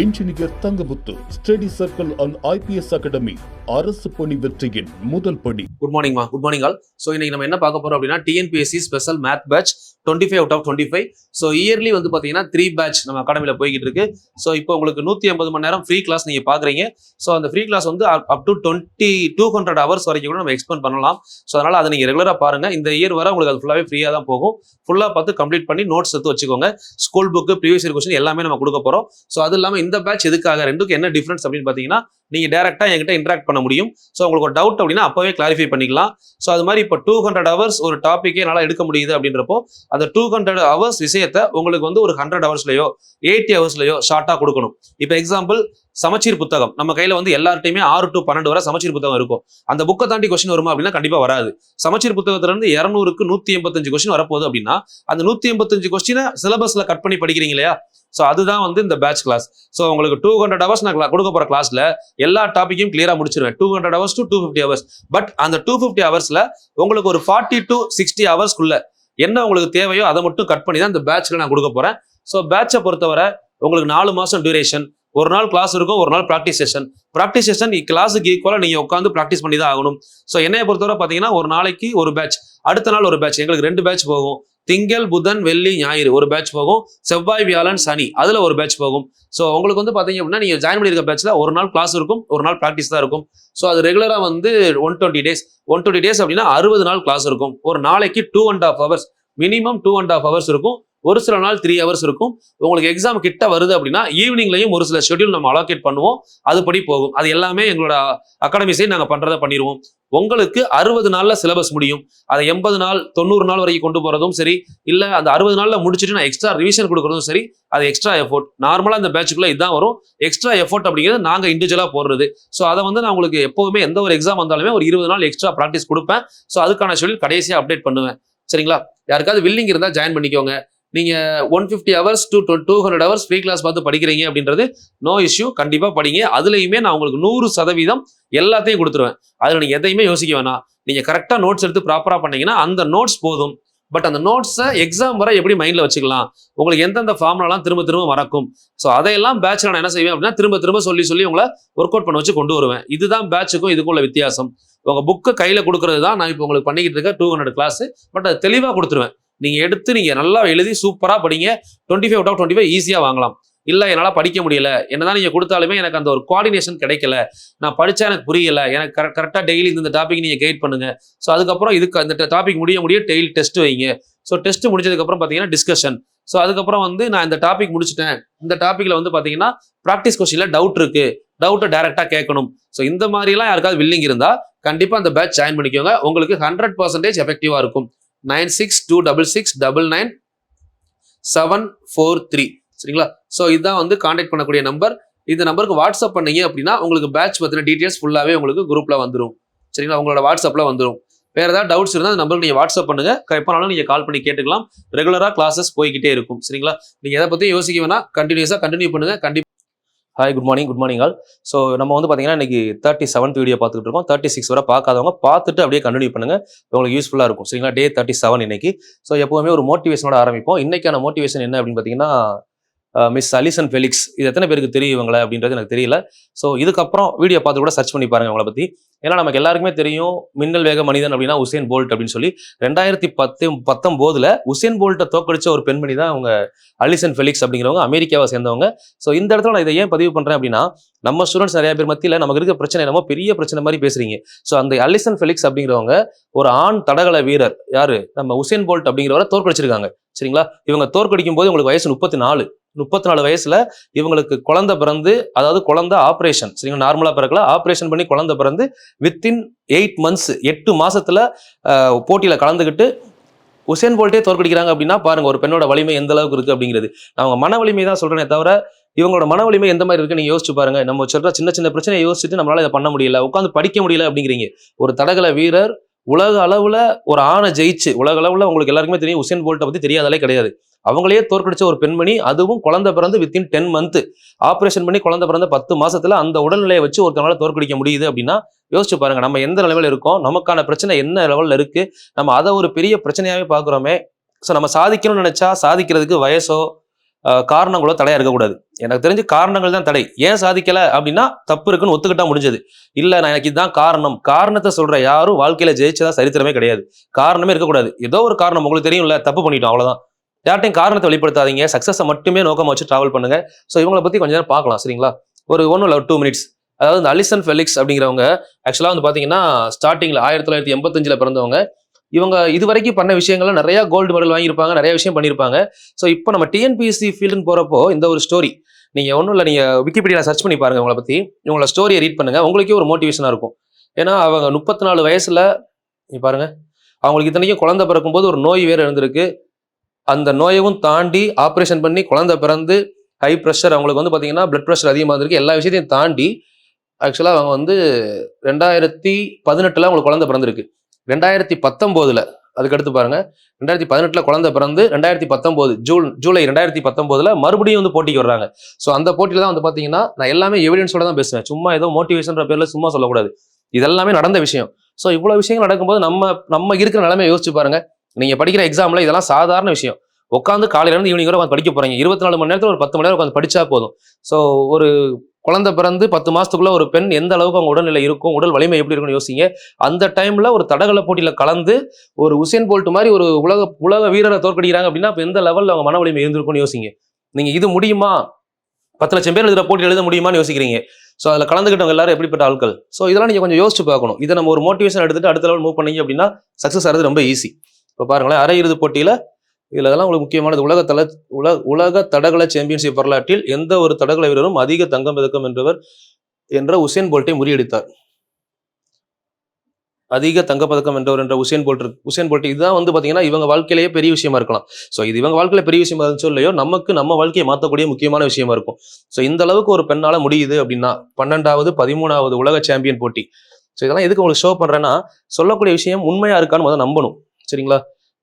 Engineer Thangamuthu study circle and IPS academy அரசு பணி வெற்றியின் முதல் படி. Good morning all. ஸோ இன்னைக்கு நம்ம என்ன பார்க்க போறோம் அப்படின்னா TNPSC special math batch 25 out of 25. So early வந்து பார்த்தீங்கன்னா 3 பேட்ச் நம்ம அகாடமியில் போய்கிட்டு இருக்கு. ஸோ இப்போ உங்களுக்கு 150 மணி நேரம் ஃப்ரீ கிளாஸ் நீங்கள் பார்க்குறீங்க. ஸோ அந்த ஃப்ரீ கிளாஸ் வந்து அப் டு 200 ஹவர்ஸ் வரைக்கும் கூட நம்ம எக்ஸ்பெண்ட் பண்ணலாம். ஸோ அதனால அதை நீங்கள் ரெகுலராக பாருங்க. இந்த இயர் வர உங்களுக்கு அது ஃபுல்லாகவே ஃப்ரீயாக தான் போகும். ஃபுல்லாக பார்த்து கம்ப்ளீட் பண்ணி நோட்ஸ் எடுத்து வச்சுக்கோங்க. School book, previous year question எல்லாமே நம்ம கொடுக்க போகிறோம். ஸோ அது இல்லாமல் இந்த பேட்ச் எதுக்காக, ரெண்டுக்கு என்ன டிஃபரன்ஸ் அப்படின்னு பார்த்தீங்கன்னா நீங்க டேரக்டா என்கிட்ட இன்டராக்ட் பண்ண முடியும். ஸோ உங்களுக்கு ஒரு டவுட் அப்படின்னா அப்பவே கிளாரிஃபை பண்ணிக்கலாம். ஸோ அது மாதிரி இப்போ 200 ஹவர்ஸ் ஒரு டாப்பிக்கே என்னால் எடுக்க முடியுது அப்படின்றப்போ அந்த 200 ஹவர்ஸ் விஷயத்தை உங்களுக்கு வந்து ஒரு 100 ஹவர்ஸ்லயோ 80 ஹவர்ஸ்லயோ ஷார்ட்டா கொடுக்கணும். இப்போ எக்ஸாம்பிள் சமச்சீர் புத்தகம் நம்ம கையில வந்து எல்லார்ட்டையுமே 6 to 12 வரை சமச்சீர் புத்தகம் இருக்கும். அந்த புக்கை தாண்டி கொஸ்டின் வருமா அப்படின்னா கண்டிப்பா வராது. சமச்சீர் புத்தகத்துல இருந்து 200க்கு 185 கொஸ்டின் வரப்போகுது அப்படின்னா அந்த 185 கொஸ்டினை சிலபஸ்ல கட் பண்ணி படிக்கிறீங்க இல்லையா? ஸோ அதுதான் வந்து இந்த பேட்ச் கிளாஸ். ஸோ உங்களுக்கு 200 ஹவர்ஸ் நான் கொடுக்க போற கிளாஸ்ல எல்லா டாப்பிக்கையும் கிளியரா முடிச்சிருவேன். 200 ஹவர்ஸ் to 250 ஹவர்ஸ். பட் அந்த 250 ஹவர்ஸ்ல உங்களுக்கு ஒரு 40 to 60 ஹவர்ஸ்க்குள்ள என்ன உங்களுக்கு தேவையோ அதை மட்டும் கட் பண்ணி தான் இந்த பேட்ச்ல நான் கொடுக்க போறேன். ஸோ பேட்சை பொறுத்தவரை உங்களுக்கு 4 மாசம் டியூரேஷன். ஒரு நாள் கிளாஸ் இருக்கும், ஒரு நாள் ப்ராக்டிஸ் செஷன். ப்ராக்டிஸ் செஷன் கிளாஸுக்கு ஈக்குவலா நீங்க உட்காந்து ப்ராக்டிஸ் பண்ணி தான் ஆகணும். ஸோ என்னைய பொறுத்தவரை பாத்தீங்கன்னா ஒரு நாளைக்கு ஒரு பேட்ச், அடுத்த நாள் ஒரு பேட்ச். எங்களுக்கு 2 பேட்ச் போகும். திங்கள், புதன், வெள்ளி, ஞாயிறு ஒரு பேட்ச் போகும். செவ்வாய், வியாழன், சனி அதுல ஒரு பேட்ச் போகும். ஸோ உங்களுக்கு வந்து பாத்தீங்க அப்படின்னா நீங்க ஜாயின் பண்ணிருக்க பேட்ச்ல ஒரு நாள் கிளாஸ் இருக்கும், ஒரு நாள் ப்ராக்டிஸ் தான் இருக்கும். ஸோ அது ரெகுலரா வந்து 120 டேஸ் அப்படின்னா 60 நாள் கிளாஸ் இருக்கும். ஒரு நாளைக்கு 2.5 ஹவர்ஸ், மினிமம் 2.5 ஹவர்ஸ் இருக்கும். ஒரு சில நாள் 3 ஹவர்ஸ் இருக்கும். உங்களுக்கு எக்ஸாம் கிட்ட வருது அப்படின்னா ஈவினிங்லையும் ஒரு சில ஷெட்யூல் நம்ம அலோகேட் பண்ணுவோம். அதுபடி போகும். அது எல்லாமே எங்களோட அகாடமிஸே நாங்கள் பண்றதை பண்ணிடுவோம். உங்களுக்கு 60 நாள்ல சிலபஸ் முடியும். அதை 80 நாள் 90 நாள் வரைக்கும் கொண்டு போறதும் சரி, இல்ல அந்த 60 நாள்ல முடிச்சுட்டு நான் எக்ஸ்ட்ரா ரிவிஷன் கொடுக்கறதும் சரி, அது எக்ஸ்ட்ரா எஃபோர்ட். நார்மலா இந்த பேட்சுக்குள்ள இதுதான் வரும். எக்ஸ்ட்ரா எஃபோர்ட் அப்படிங்கிறது நாங்க இண்டிவிஜுவலா போடுறது. ஸோ அதை வந்து நான் உங்களுக்கு எப்பவுமே எந்த ஒரு எக்ஸாம் வந்தாலுமே ஒரு 20 நாள் எக்ஸ்ட்ரா ப்ராக்டிஸ் கொடுப்பேன். ஸோ அதுக்கான ஷெட்யூல் கடைசியா அப்டேட் பண்ணுவேன். சரிங்களா? யாருக்காவது வில்லிங் இருந்தா ஜாயின் பண்ணிக்கோங்க. நீங்க 150 hours to 200 hours free class பார்த்து படிக்கிறீங்க அப்படின்றது நோ இஷ்யூ. கண்டிப்பா படிங்க. அதுலயுமே நான் உங்களுக்கு 100% எல்லாத்தையும் கொடுத்துருவேன். அதுல நீங்க எதையுமே யோசிக்க வேணாம். நீங்க கரெக்டா நோட்ஸ் எடுத்து ப்ராப்பரா பண்ணீங்கன்னா அந்த நோட்ஸ் போதும். பட் அந்த நோட்ஸை எக்ஸாம் வரை எப்படி மைண்ட்ல வச்சுக்கலாம், உங்களுக்கு எந்தெந்த ஃபார்முலாலாம் திரும்ப திரும்ப மறக்கும். ஸோ அதையெல்லாம் பேட்ச்ல நான் என்ன செய்வேன் அப்படின்னா திரும்ப திரும்ப சொல்லி உங்களை ஒர்க் அவுட் பண்ண வச்சு கொண்டு வருவேன். இதுதான் பேட்சுக்கும் இதுக்குள்ள வித்தியாசம். உங்க புக்கை கையில கொடுக்கறது தான் நான் இப்போ உங்களுக்கு பண்ணிக்கிட்டு இருக்க 200 கிளாஸ். பட் அது தெளிவா கொடுத்துருவேன். நீங்க எடுத்து நீங்க நல்லா எழுதி சூப்பரா படிங்க. 25 out of 25 ஈஸியா வாங்கலாம். இல்ல என்னால படிக்க முடியல, என்னதான் நீங்க கொடுத்தாலுமே எனக்கு அந்த ஒரு கோஆர்டினேஷன் கிடைக்கல, நான் படிச்சா எனக்கு புரியல, எனக்கு கரெக்டா டெய்லி இந்த டாபிக் நீங்க கைட் பண்ணுங்க. ஸோ அதுக்கப்புறம் இதுக்கு அந்த டாபிக் முடிய டெய்லி டெஸ்ட் வைங்க. ஸோ டெஸ்ட் முடிஞ்சதுக்கு அப்புறம் பாத்தீங்கன்னா டிஸ்கஷன். ஸோ அதுக்கப்புறம் வந்து நான் இந்த டாபிக் முடிச்சுட்டேன், இந்த டாபிக்ல வந்து பாத்தீங்கன்னா ப்ராக்டிஸ் கொஸ்டின்ல டவுட் இருக்கு, டவுட்டை டைரக்டா கேட்கணும். ஸோ இந்த மாதிரிலாம் யாருக்காவது வில்லிங் இருந்தா கண்டிப்பா அந்த பேட்ச் ஜாயின் பண்ணிக்கோங்க. உங்களுக்கு 100% எஃபெக்டிவா இருக்கும். 9626999743. சரிங்களா? ஸோ இதுதான் வந்து கான்டாக்ட் பண்ணக்கூடிய நம்பர். இந்த நம்பருக்கு வாட்ஸ்அப் பண்ணீங்க அப்படின்னா உங்களுக்கு பேட்ச் பத்தின டீடைல்ஸ் ஃபுல்லாவே உங்களுக்கு குரூப்ல வந்துடும். சரிங்களா? உங்களோட வாட்ஸ்அப்ல வந்துடும். வேற ஏதாவது டவுட்ஸ் இருந்தால் அந்த நம்பருக்கு நீங்க வாட்ஸ்அப் பண்ணுங்க. எப்பனாலும் நீங்க கால் பண்ணி கேட்டுக்கலாம். ரெகுலரா கிளாஸஸ் போய்கிட்டே இருக்கும். சரிங்களா? நீங்க எதை பத்தியும் யோசிக்க வேணா, கண்டினியூ பண்ணுங்க. கண்டிப்பா. Hi, good morning all. So நம்ம வந்து பார்த்தீங்கன்னா இன்னைக்கு 37th வீடியோ பார்த்துட்டு இருக்கோம். 36 வரை பார்க்காதவங்க பார்த்துட்டு அப்படியே கண்டினியூ பண்ணுங்க. உங்களுக்கு யூஸ்ஃபுல்லாக இருக்கும். சரிங்களா? டே 37 இன்னைக்கு. ஸோ எப்பவுமே ஒரு மோட்டிவேஷனோட ஆரம்பிப்போம். இன்னைக்கான மோட்டிவேஷன் என்ன அப்படின்னு பார்த்தீங்கன்னா மிஸ் அலிசன் ஃபெலிக்ஸ். இது எத்தனை பேருக்கு தெரியும் இவங்களை அப்படின்றது எனக்கு தெரியல. ஸோ இதுக்கப்புறம் வீடியோ பார்த்து கூட சர்ச் பண்ணி பாருங்க அவங்கள பத்தி. ஏன்னா நமக்கு எல்லாருக்குமே தெரியும் மின்னல் வேக மனிதன் அப்படின்னா உசேன் போல்ட் அப்படின்னு சொல்லி 2019 உசேன் போல்ட்டை தோக்கடிச்ச ஒரு பெண்மணி தான் அவங்க அலிசன் ஃபெலிக்ஸ் அப்படிங்கிறவங்க, அமெரிக்காவை சேர்ந்தவங்க. ஸோ இந்த இடத்துல நான் இதை ஏன் பதிவு பண்றேன் அப்படின்னா நம்ம ஸ்டூடெண்ட்ஸ் நிறைய பேர் மத்தியில் நமக்கு இருக்க பிரச்சனை என்னமோ பெரிய பிரச்சனை மாதிரி பேசுறீங்க. ஸோ அந்த அலிசன் ஃபெலிக்ஸ் அப்படிங்கிறவங்க ஒரு ஆண் தடகள வீரர், யாரு, நம்ம உசேன் போல்ட் அப்படிங்கிறவரை தோற்கடிச்சிருக்காங்க. சரிங்களா? இவங்க தோற்கடிக்கும் போது உங்களுக்கு வயசு 34 வயசுல இவங்களுக்கு குழந்தை பிறந்து, அதாவது குழந்தை ஆப்ரேஷன், சரிங்களா, நார்மலா பிறக்கல, ஆப்ரேஷன் பண்ணி குழந்தை பிறந்து வித்தின் 8 months 8 மாசத்துல போட்டியில கலந்துக்கிட்டு உசேன் போல்ட்டே தோற்கடிக்கிறாங்க அப்படின்னா பாருங்க ஒரு பெண்ணோட வலிமை எந்த அளவுக்கு இருக்கு அப்படிங்கிறது. அவங்க மன வலிமை தான் சொல்றேனே தவிர இவங்களோட மன வலிமை எந்த மாதிரி இருக்கு நீங்க யோசிச்சு பாருங்க. நம்ம சொல்ற சின்ன பிரச்சனையை யோசிச்சுட்டு நம்மளால இதை பண்ண முடியல, உட்காந்து படிக்க முடியல அப்படிங்கிறீங்க. ஒரு தடகள வீரர் உலக அளவுல ஒரு ஆணை ஜெயிச்சு, உலக அளவுல உங்களுக்கு எல்லாருக்குமே தெரியும் உசேன் போல்ட்டை பத்தி தெரியாதாலே கிடையாது. அவங்களையே தோற்கடிச்ச ஒரு பெண்மணி, அதுவும் குழந்தை பிறந்து வித்தின் 10 months ஆப்ரேஷன் பண்ணி குழந்தை பிறந்த 10 மாசத்துல அந்த உடல்நிலையை வச்சு ஒருத்தனால தோற்கடிக்க முடியுது அப்படின்னா யோசிச்சு பாருங்க நம்ம எந்த நிலைமையில இருக்கோம், நமக்கான பிரச்சனை என்ன லெவல்ல இருக்கு, நம்ம அதை ஒரு பெரிய பிரச்சனையாவே பாக்குறோமே. ஸோ நம்ம சாதிக்கணும்னு நினைச்சா சாதிக்கிறதுக்கு வயசோ காரணங்களோ தடையா இருக்கக்கூடாது. எனக்கு தெரிஞ்சு காரணங்கள் தான் தடை. ஏன் சாதிக்கல அப்படின்னா தப்பு இருக்குன்னு ஒத்துக்கிட்டா முடிஞ்சது. இல்ல நான் எனக்கு இதுதான் காரணம், காரணத்தை சொல்ற யாரும் வாழ்க்கையில ஜெயிச்சதா சரித்திரமே கிடையாது. காரணமே இருக்கக்கூடாது. ஏதோ ஒரு காரணம் உங்களுக்கு தெரியும்ல, தப்பு பண்ணிட்டோம் அவ்வளவுதான். யார்ட்டையும் காரணத்தை வெளிப்படுத்தாதீங்க. சக்சஸை மட்டுமே நோக்கமா வச்சு டிராவல் பண்ணுங்க. ஸோ இவங்களை பத்தி கொஞ்ச நேரம் பார்க்கலாம் சரிங்களா. ஒன்றும் இல்லை, 2 மினிட்ஸ். அதாவது இந்த அலிசன் ஃபெலிக்ஸ் அப்படிங்கிறவங்க ஆக்சுவலா வந்து பாத்தீங்கன்னா ஸ்டார்டிங்ல 1985 பிறந்தவங்க. இவங்க இது வரைக்கும் பண்ண விஷயங்கள்ல நிறைய கோல்டு மெடல் வாங்கியிருப்பாங்க, நிறைய விஷயம் பண்ணியிருப்பாங்க. ஸோ இப்போ நம்ம டிஎன்பிஎஸ்சி ஃபீல்டுன்னு போறப்போ இந்த ஒரு ஸ்டோரி நீங்க ஒன்றும் இல்லை, நீங்க விக்கிபீடியா சர்ச் பண்ணி பாருங்க, உங்களை பத்தி இவங்களோட ஸ்டோரியை ரீட் பண்ணுங்க, உங்களுக்கே ஒரு மோட்டிவேஷனா இருக்கும். ஏன்னா அவங்க 34 வயசுல பாருங்க, அவங்களுக்கு இத்தனைக்கும் குழந்தை பிறக்கும்போது ஒரு நோய் வேறு இருந்திருக்கு. அந்த நோயவும் தாண்டி ஆப்ரேஷன் பண்ணி குழந்தை பிறந்து ஹை ப்ரெஷர், அவங்களுக்கு வந்து பாத்தீங்கன்னா பிளட் ப்ரெஷர் அதிகமாக இருந்திருக்கு. எல்லா விஷயத்தையும் தாண்டி ஆக்சுவலா அவங்க வந்து 2018 அவங்களுக்கு குழந்தை பிறந்திருக்கு. 2019 அதுக்கடுத்து பாருங்க, 2018 குழந்தை பிறந்து 2019 ஜூலை 2019 மறுபடியும் வந்து போட்டிக்கு வர்றாங்க. ஸோ அந்த போட்டியில தான் வந்து பாத்தீங்கன்னா நான் எல்லாமே எவிடன்ஸோட தான் பேசுவேன், சும்மா ஏதோ மோட்டிவேஷன் பேர்ல சும்மா சொல்லக்கூடாது. இதெல்லாமே நடந்த விஷயம். ஸோ இவ்வளவு விஷயங்கள் நடக்கும்போது நம்ம இருக்கிற நிலைமை யோசிச்சு பாருங்க. நீங்க படிக்கிற எக்ஸாம்ல இதெல்லாம் சாதாரண விஷயம். உட்காந்து காலையில இருந்து ஈவினிங் வரை உட்காந்து படிக்க போறீங்க. 24 மணி நேரத்துல ஒரு 10 மணி நேரம் உட்காந்து படிச்சா போதும். ஸோ ஒரு குழந்தை பிறந்து 10 மாசத்துக்குள்ள ஒரு பெண் எந்த அளவுக்கு அவங்க உடல்நிலை இருக்கும், உடல் வலிமை எப்படி இருக்கும்னு யோசிங்க. அந்த டைம்ல ஒரு தடகள போட்டியில கலந்து ஒரு உசேன் போல்ட் மாதிரி ஒரு உலக வீரரை தோற்கடிக்கிறாங்க அப்படின்னா எந்த லெவல்ல அவங்க மன வலிமை இருந்திருக்கும்னு யோசிங்க. நீங்க இது முடியுமா, 10 லட்சம் பேர் எழுதுற போட்டி எழுத முடியுமான்னு யோசிக்கிறீங்க. ஸோ அதில் கலந்துக்கிட்டவங்க எல்லாரும் எப்படிப்பட்ட ஆட்கள். ஸோ இதெல்லாம் நீங்க கொஞ்சம் யோசிச்சு பார்க்கணும். இதை நம்ம ஒரு மோட்டிவேஷன் எடுத்துட்டு அடுத்த லெவல் மூவ் பண்ணீங்க அப்படின்னா சக்சஸ் ஆகிறது ரொம்ப ஈஸி. இப்போ பாருங்களேன், அரையிறுதி போட்டியில இதெல்லாம் உங்களுக்கு முக்கியமானது. உலக தடகள சாம்பியன்ஷிப் வரலாற்றில் எந்த ஒரு தடகள வீரரும் அதிக தங்கம் பதக்கம் வென்றவர் என்ற உசேன் போல்ட்டை முறியடித்தார். அதிக தங்கப்பதக்கம் வென்றவர் என்ற உசேன் போல்ட் இதுதான் வந்து பாத்தீங்கன்னா இவங்க வாழ்க்கையிலேயே பெரிய விஷயமா இருக்கலாம். ஸோ இது இவங்க வாழ்க்கையில பெரிய விஷயமா இருந்துச்சோ இல்லையோ, நமக்கு நம்ம வாழ்க்கையை மாற்றக்கூடிய முக்கியமான விஷயமா இருக்கும். ஸோ இந்த அளவுக்கு ஒரு பெண்ணால முடியுது அப்படின்னா 12வது 13வது உலக சாம்பியன் போட்டி. ஸோ இதெல்லாம் எதுக்கு உங்களுக்கு ஷோ பண்றேன்னா, சொல்லக்கூடிய விஷயம் உண்மையா இருக்கான்னு முதல்ல நம்பணும் சரிங்களா.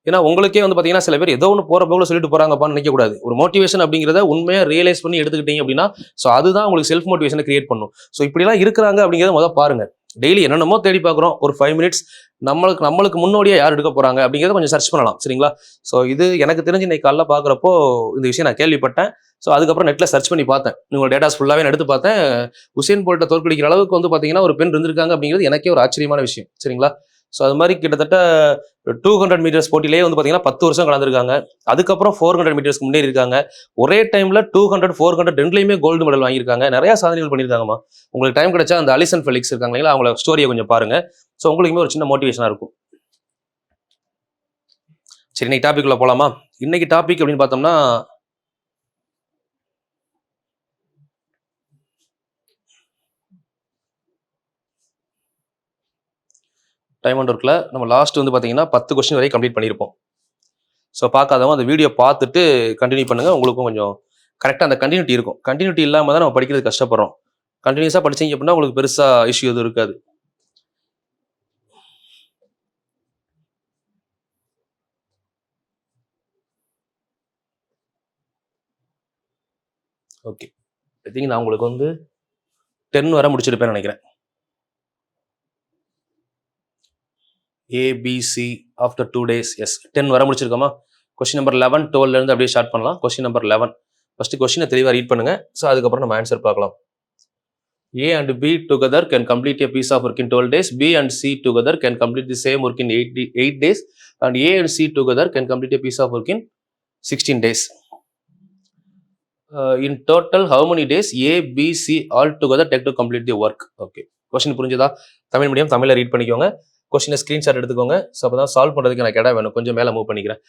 ஏன்னா உங்களுக்கே வந்து பாத்தீங்கன்னா சில பேர் ஏதோ ஒன்று போற போல சொல்லிட்டு போறாங்கப்பான்னு நினைக்க கூடாது. ஒரு மோட்டிவேஷன் அப்படிங்கிறத உண்மையா ரியலைஸ் பண்ணி எடுத்துக்கிட்டீங்க அப்படின்னா ஸோ அதுதான் உங்களுக்கு செல்ஃப் மோட்டிவேஷனை கிரியேட் பண்ணும். ஸோ இப்படிலாம் இருக்கிறாங்க அப்படிங்கிறத முதல்ல பாருங்க. டெய்லி என்னென்னமோ தேடி பார்க்குறோம், ஒரு 5 மினிட்ஸ் நம்மளுக்கு முன்னோடியா யார் எடுக்க போறாங்க அப்படிங்கிறத கொஞ்சம் சர்ச் பண்ணலாம் சரிங்களா. ஸோ இது எனக்கு தெரிஞ்சு இன்னைக்கு காலைல பார்க்குறப்போ இந்த விஷயம் நான் கேள்விப்பட்டேன். ஸோ அதுக்கப்புறம் நெட்ல சர்ச் பண்ணி பார்த்தேன், உங்களோட டேட்டாஸ் ஃபுல்லாவே எடுத்து பார்த்தேன். உசேன் போல்ட்டை தோற்கடிக்கிற அளவுக்கு வந்து பாத்தீங்கன்னா ஒரு பெண் இருந்திருக்காங்க அப்படிங்கிறது எனக்கே ஒரு ஆச்சரியமான விஷயம் சரிங்களா. ஸோ அது மாதிரி கிட்டத்தட்ட 200 மீட்டர்ஸ் போட்டிலேயே வந்து பாத்தீங்கன்னா 10 வருஷம் கலந்துருக்காங்க. அதுக்கப்புறம் 400 மீட்டர்ஸ்க்கு முன்னேறி இருக்காங்க. ஒரே டைம்ல 200, 400 ரெண்டுலையுமே கோல்டு மெடல் வாங்கியிருக்காங்க. நிறைய சாதனைகள் பண்ணியிருக்காங்கம்மா. உங்களுக்கு டைம் கிடைச்சா அந்த அலிசன் ஃபெலிக்ஸ் இருக்காங்க இல்லைங்களா, அவங்களோட ஸ்டோரியை கொஞ்சம் பாருங்க. ஸோ உங்களுக்குமே ஒரு சின்ன மோட்டிவேஷனா இருக்கும். சரி, இன்னைக்கு டாபிக் உள்ள போலாமா. இன்னைக்கு டாபிக் அப்படின்னு பார்த்தோம்னா டைம் அண்ட் ஒர்க்கில் நம்ம லாஸ்ட் வந்து பார்த்தீங்கன்னா 10 கொஸ்டின் வரை கம்ப்ளீட் பண்ணியிருப்போம். ஸோ பார்க்காதவங்க அந்த வீடியோ பார்த்துட்டு கண்டினியூ பண்ணுங்க, உங்களுக்கும் கொஞ்சம் கரெக்டாக அந்த கண்டினியூட்டி இருக்கும். கண்டினியூட்டி இல்லாமல் தான் நம்ம படிக்கிறது கஷ்டப்படுறோம். கண்டினியூஸாக படிச்சீங்க அப்படின்னா உங்களுக்கு பெருசாக இஷ்யூ எதுவும் இருக்காது. ஓகே, ஐ திங்க் நான் உங்களுக்கு வந்து 10 வரை முடிச்சிருப்பேன்னு நினைக்கிறேன். ஏபிசி ஆஃப்டர் 2 days, எஸ் 10 வர முடிச்சிருக்கோமா. கொஸ்டின் நம்பர் 11, 12 இருந்து அப்படியே ஸ்டார்ட் பண்ணலாம். கொஸ்டின் நம்பர் 11 ஃபர்ஸ்ட் கொஸ்டினை தெளிவாக ரீட் பண்ணுங்க. ஸோ அதுக்கப்புறம் நம்ம ஆன்சர் பார்க்கலாம். A and B together can complete a piece of work in 12 days. B and C together can complete the same work in 8 days. And A and C together can complete a piece of work in 16 days. In total, how many days A, B, C all together take to complete the work? Okay. Question புரிஞ்சதா? Tamil medium தமிழில் read பண்ணிக்கோங்க. கொஸ்டினை screenshot எடுத்துக்கோங்க. So அப்போ தான் solve பண்ணுறதுக்கு எனக்கு இடம் வேணும். கொஞ்சம் மேலே மூவ் பண்ணிக்கிறேன்.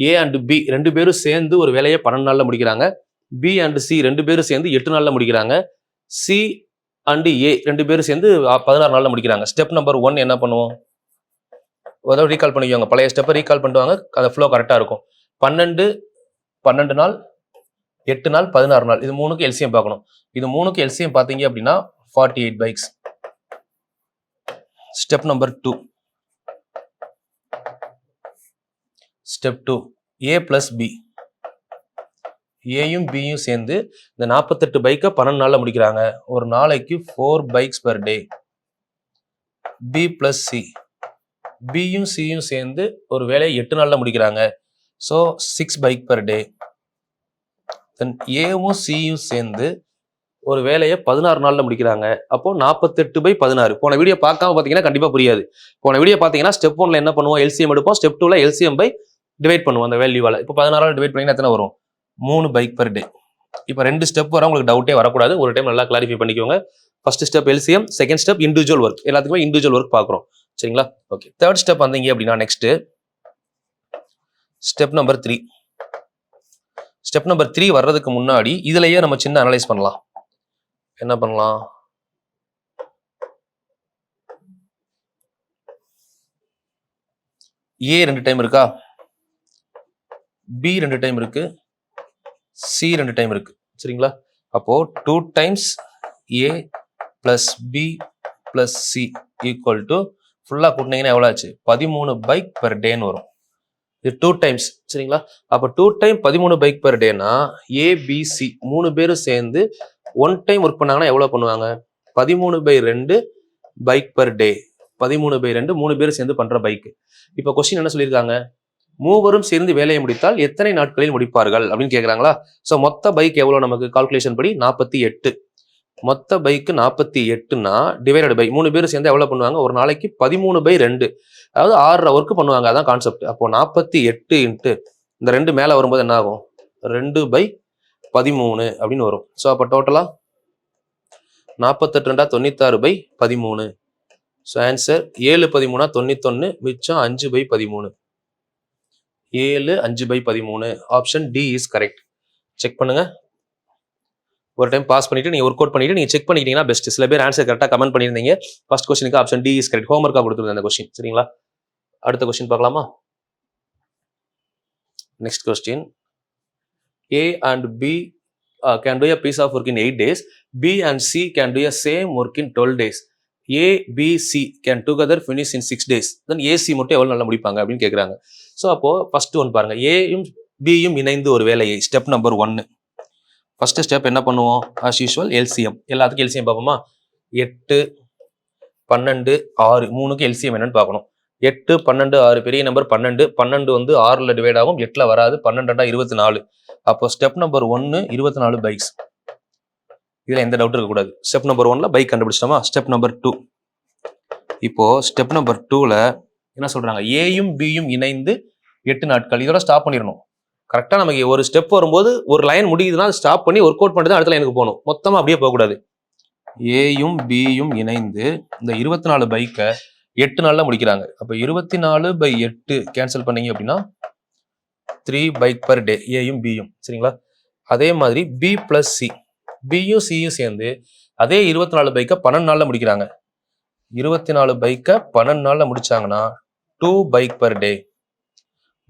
A and B 2 பேரும் சேர்ந்து ஒரு வேலையை 12 நாளில் முடிக்கிறாங்க. B and C 2 பேரும் சேர்ந்து 8 நாளில் முடிக்கிறாங்க. C and A 2 பேரும் சேர்ந்து 16 நாளில் முடிக்கிறாங்க. ஸ்டெப் நம்பர் 1 என்ன பண்ணுவோம்? அதாவது ரீகால் பண்ணிக்குவாங்க, பழைய ஸ்டெப்பை ரீகால் பண்ணுவாங்க, அந்த ஃப்ளோ கரெக்டாக இருக்கும். 12 நாள், 8 நாள், 16 நாள், இது 3க்கு எல்சிஎம் பார்க்கணும். இது 3க்கு எல்சிஎம் பார்த்தீங்க அப்படின்னா 48 bikes. Step number 2, step 2 A plus B, ஏயும் பியும் சேர்ந்து இந்த 48 பைக்கை 12 நாளில் முடிக்கிறாங்க. ஒரு நாளைக்கு 4 bikes per day. B plus C, பியும் சியும் சேர்ந்து ஒரு வேலையை 8 நாளில் முடிக்கிறாங்க. So 6 bike per day. தென் ஏவும் சியும் சேர்ந்து ஒரு வேலையை 16 நாள்ல முடிக்கிறாங்க. அப்போ 48/16. போன வீடியோ பார்க்காம பார்த்தீங்கன்னா கண்டிப்பா புரியாது. போன வீடியோ பார்த்தீங்கன்னா ஸ்டெப் 1ல என்ன பண்ணுவோம், எல்சிஎம் எடுப்போம். ஸ்டெப் 2ல எல்சிஎம் பை டிவைட் பண்ணுவோம் அந்த வேல்யூவால. இப்போ 16 டிவைட் பண்ணீங்கன்னா எத்தனை வரும்? 3 பைக் பர் டே. இப்போ 2 ஸ்டெப் வர உங்களுக்கு டவுட்டே வரக்கூடாது. ஒரு டைம் நல்லா கிளாரிஃபை பண்ணிக்கோங்க. First step LCM, second step individual work. எல்லாத்துக்குமே இண்டிவிஜுவல் ஒர்க் பார்க்குறோம். சரிங்களா? ஓகே. தேர்ட் ஸ்டெப் வந்தீங்க அப்படின்னா next step number 3. Step number 3 வர்றதுக்கு முன்னாடி இதுலயே நம்ம சின்ன அனலைஸ் பண்ணலாம். என்ன பண்ணலாம்? ஏ 2 டைம் இருக்கா, பி 2 டைம் இருக்கு, சி 2 டைம் இருக்கு. சரிங்களா? அப்போ 2 times A plus B plus C equal to ஃபுல்லா கூட்டினீங்கன்னா எவ்வளவு ஆச்சு? 13 பைக் பெர் டேன்னு வரும். இது 2 டைம்ஸ். சரிங்களா? அப்போ 2 டைம் 13 பைக் பெர் டேனா ஏபிசி 3 பேரும் சேர்ந்து 1 டைம் ஒர்க் பண்ணாங்கன்னா எவ்வளவு பண்ணுவாங்க? 13/2 பைக் பெர் டே. 13/2 3 பேரும் சேர்ந்து பண்ற பைக். இப்போ கொஸ்டின் என்ன சொல்லியிருக்காங்க? மூவரும் சேர்ந்து வேலையை முடித்தால் எத்தனை நாட்களில் முடிப்பார்கள் அப்படின்னு கேட்குறாங்களா? ஸோ மொத்த பைக் எவ்வளோ நமக்கு கால்குலேஷன் படி 48. மொத்த பைக்கு 48னா டிவைடட் பை 3 பேரும் சேர்ந்து எவ்வளோ பண்ணுவாங்க? ஒரு நாளைக்கு 13/2, அதாவது 6 ஒர்க் பண்ணுவாங்க. அதான் கான்செப்ட். அப்போ 48 இன்ட்டு இந்த 2 மேலே வரும்போது என்ன ஆகும்? 2/13 அப்படின்னு வரும். ஸோ அப்போ டோட்டலா 48 2 96/13. ஸோ ஆன்சர் 7/13 91, மிச்சம் 5/13. 7 5/13. Option D is correct. Check பண்ணுங்க. ஒரு டைம் பாஸ் பண்ணிட்டு நீங்க ஒர்க் அவுட் பண்ணிட்டு நீங்க செக் பண்ணிட்டீங்கன்னா பெஸ்ட். சில பேர் ஆன்சர் கரெக்டாக கமெண்ட் பண்ணியிருந்தீங்க. ஃபர்ஸ்ட் கொஸ்டினுக்கு ஆப்ஷன் டி இஸ் கரெக்ட். ஹோம்ஒர்க்காக கொடுத்துருந்தேன் அந்த கொஸ்டின். சரிங்களா? அடுத்த கொஸ்டின் பார்க்கலாமா? Next question. A and B can do a piece of work in 8 days. B and C can do a same work in 12 days. A, B, C can together finish in 6 days. Then AC மட்டும் எவ்வளவு நல்லா முடிப்பாங்க அப்படின்னு கேட்குறாங்க. So அப்போ first one பாருங்க. ஏயும் பியும் இணைந்து ஒரு வேலையை, ஸ்டெப் நம்பர் 1. ஃபர்ஸ்ட் ஸ்டெப் என்ன பண்ணுவோம்? As usual LCM. எல்லாத்துக்கும் எல்சிஎம் பார்ப்போமா? 8 12 6 3க்கு எல்சிஎம் என்னன்னு பார்க்கணும். 8 12 6 பெரிய நம்பர் 12. 12 வந்து 6ல டிவைட் ஆகும், 8ல வராது. 12 24. அப்போ ஸ்டெப் நம்பர் 1 24 பைக்ஸ். இதுல எந்த டவுட் இருக்கக்கூடாது. ஸ்டெப் நம்பர் 1ல பைக் கண்டுபிடிச்சிட்டோமா? Step number 2. இப்போ ஸ்டெப் நம்பர் 2ல என்ன சொல்றாங்க? ஏயும் பியும் இணைந்து 8 நாட்கள். இதோட ஸ்டாப் பண்ணிடணும். கரெக்டா நமக்கு ஒரு ஸ்டெப் வரும்போது ஒரு லைன் முடியுதுன்னா ஸ்டாப் பண்ணி ஒர்க் அவுட் பண்ணிட்டு அடுத்த லைனுக்கு போகணும். மொத்தமா அப்படியே போகக்கூடாது. ஏயும் பியும் இணைந்து இந்த 24 பைக்கை 8 நாள்ல முடிக்கிறாங்க. அப்ப 24/8 கேன்சல் பண்ணீங்க அப்படின்னா 3 பைக் பர் டே. ஏயும் பியும். சரிங்களா? அதே மாதிரி பி பிளஸ் சி, பியும் சியும் சேர்ந்து அதே 24 பைக்கை 12 நாள்ல முடிக்கிறாங்க. 24 பைக்கை 12 நாள்ல முடிச்சாங்கன்னா 2 பைக் பர் டே.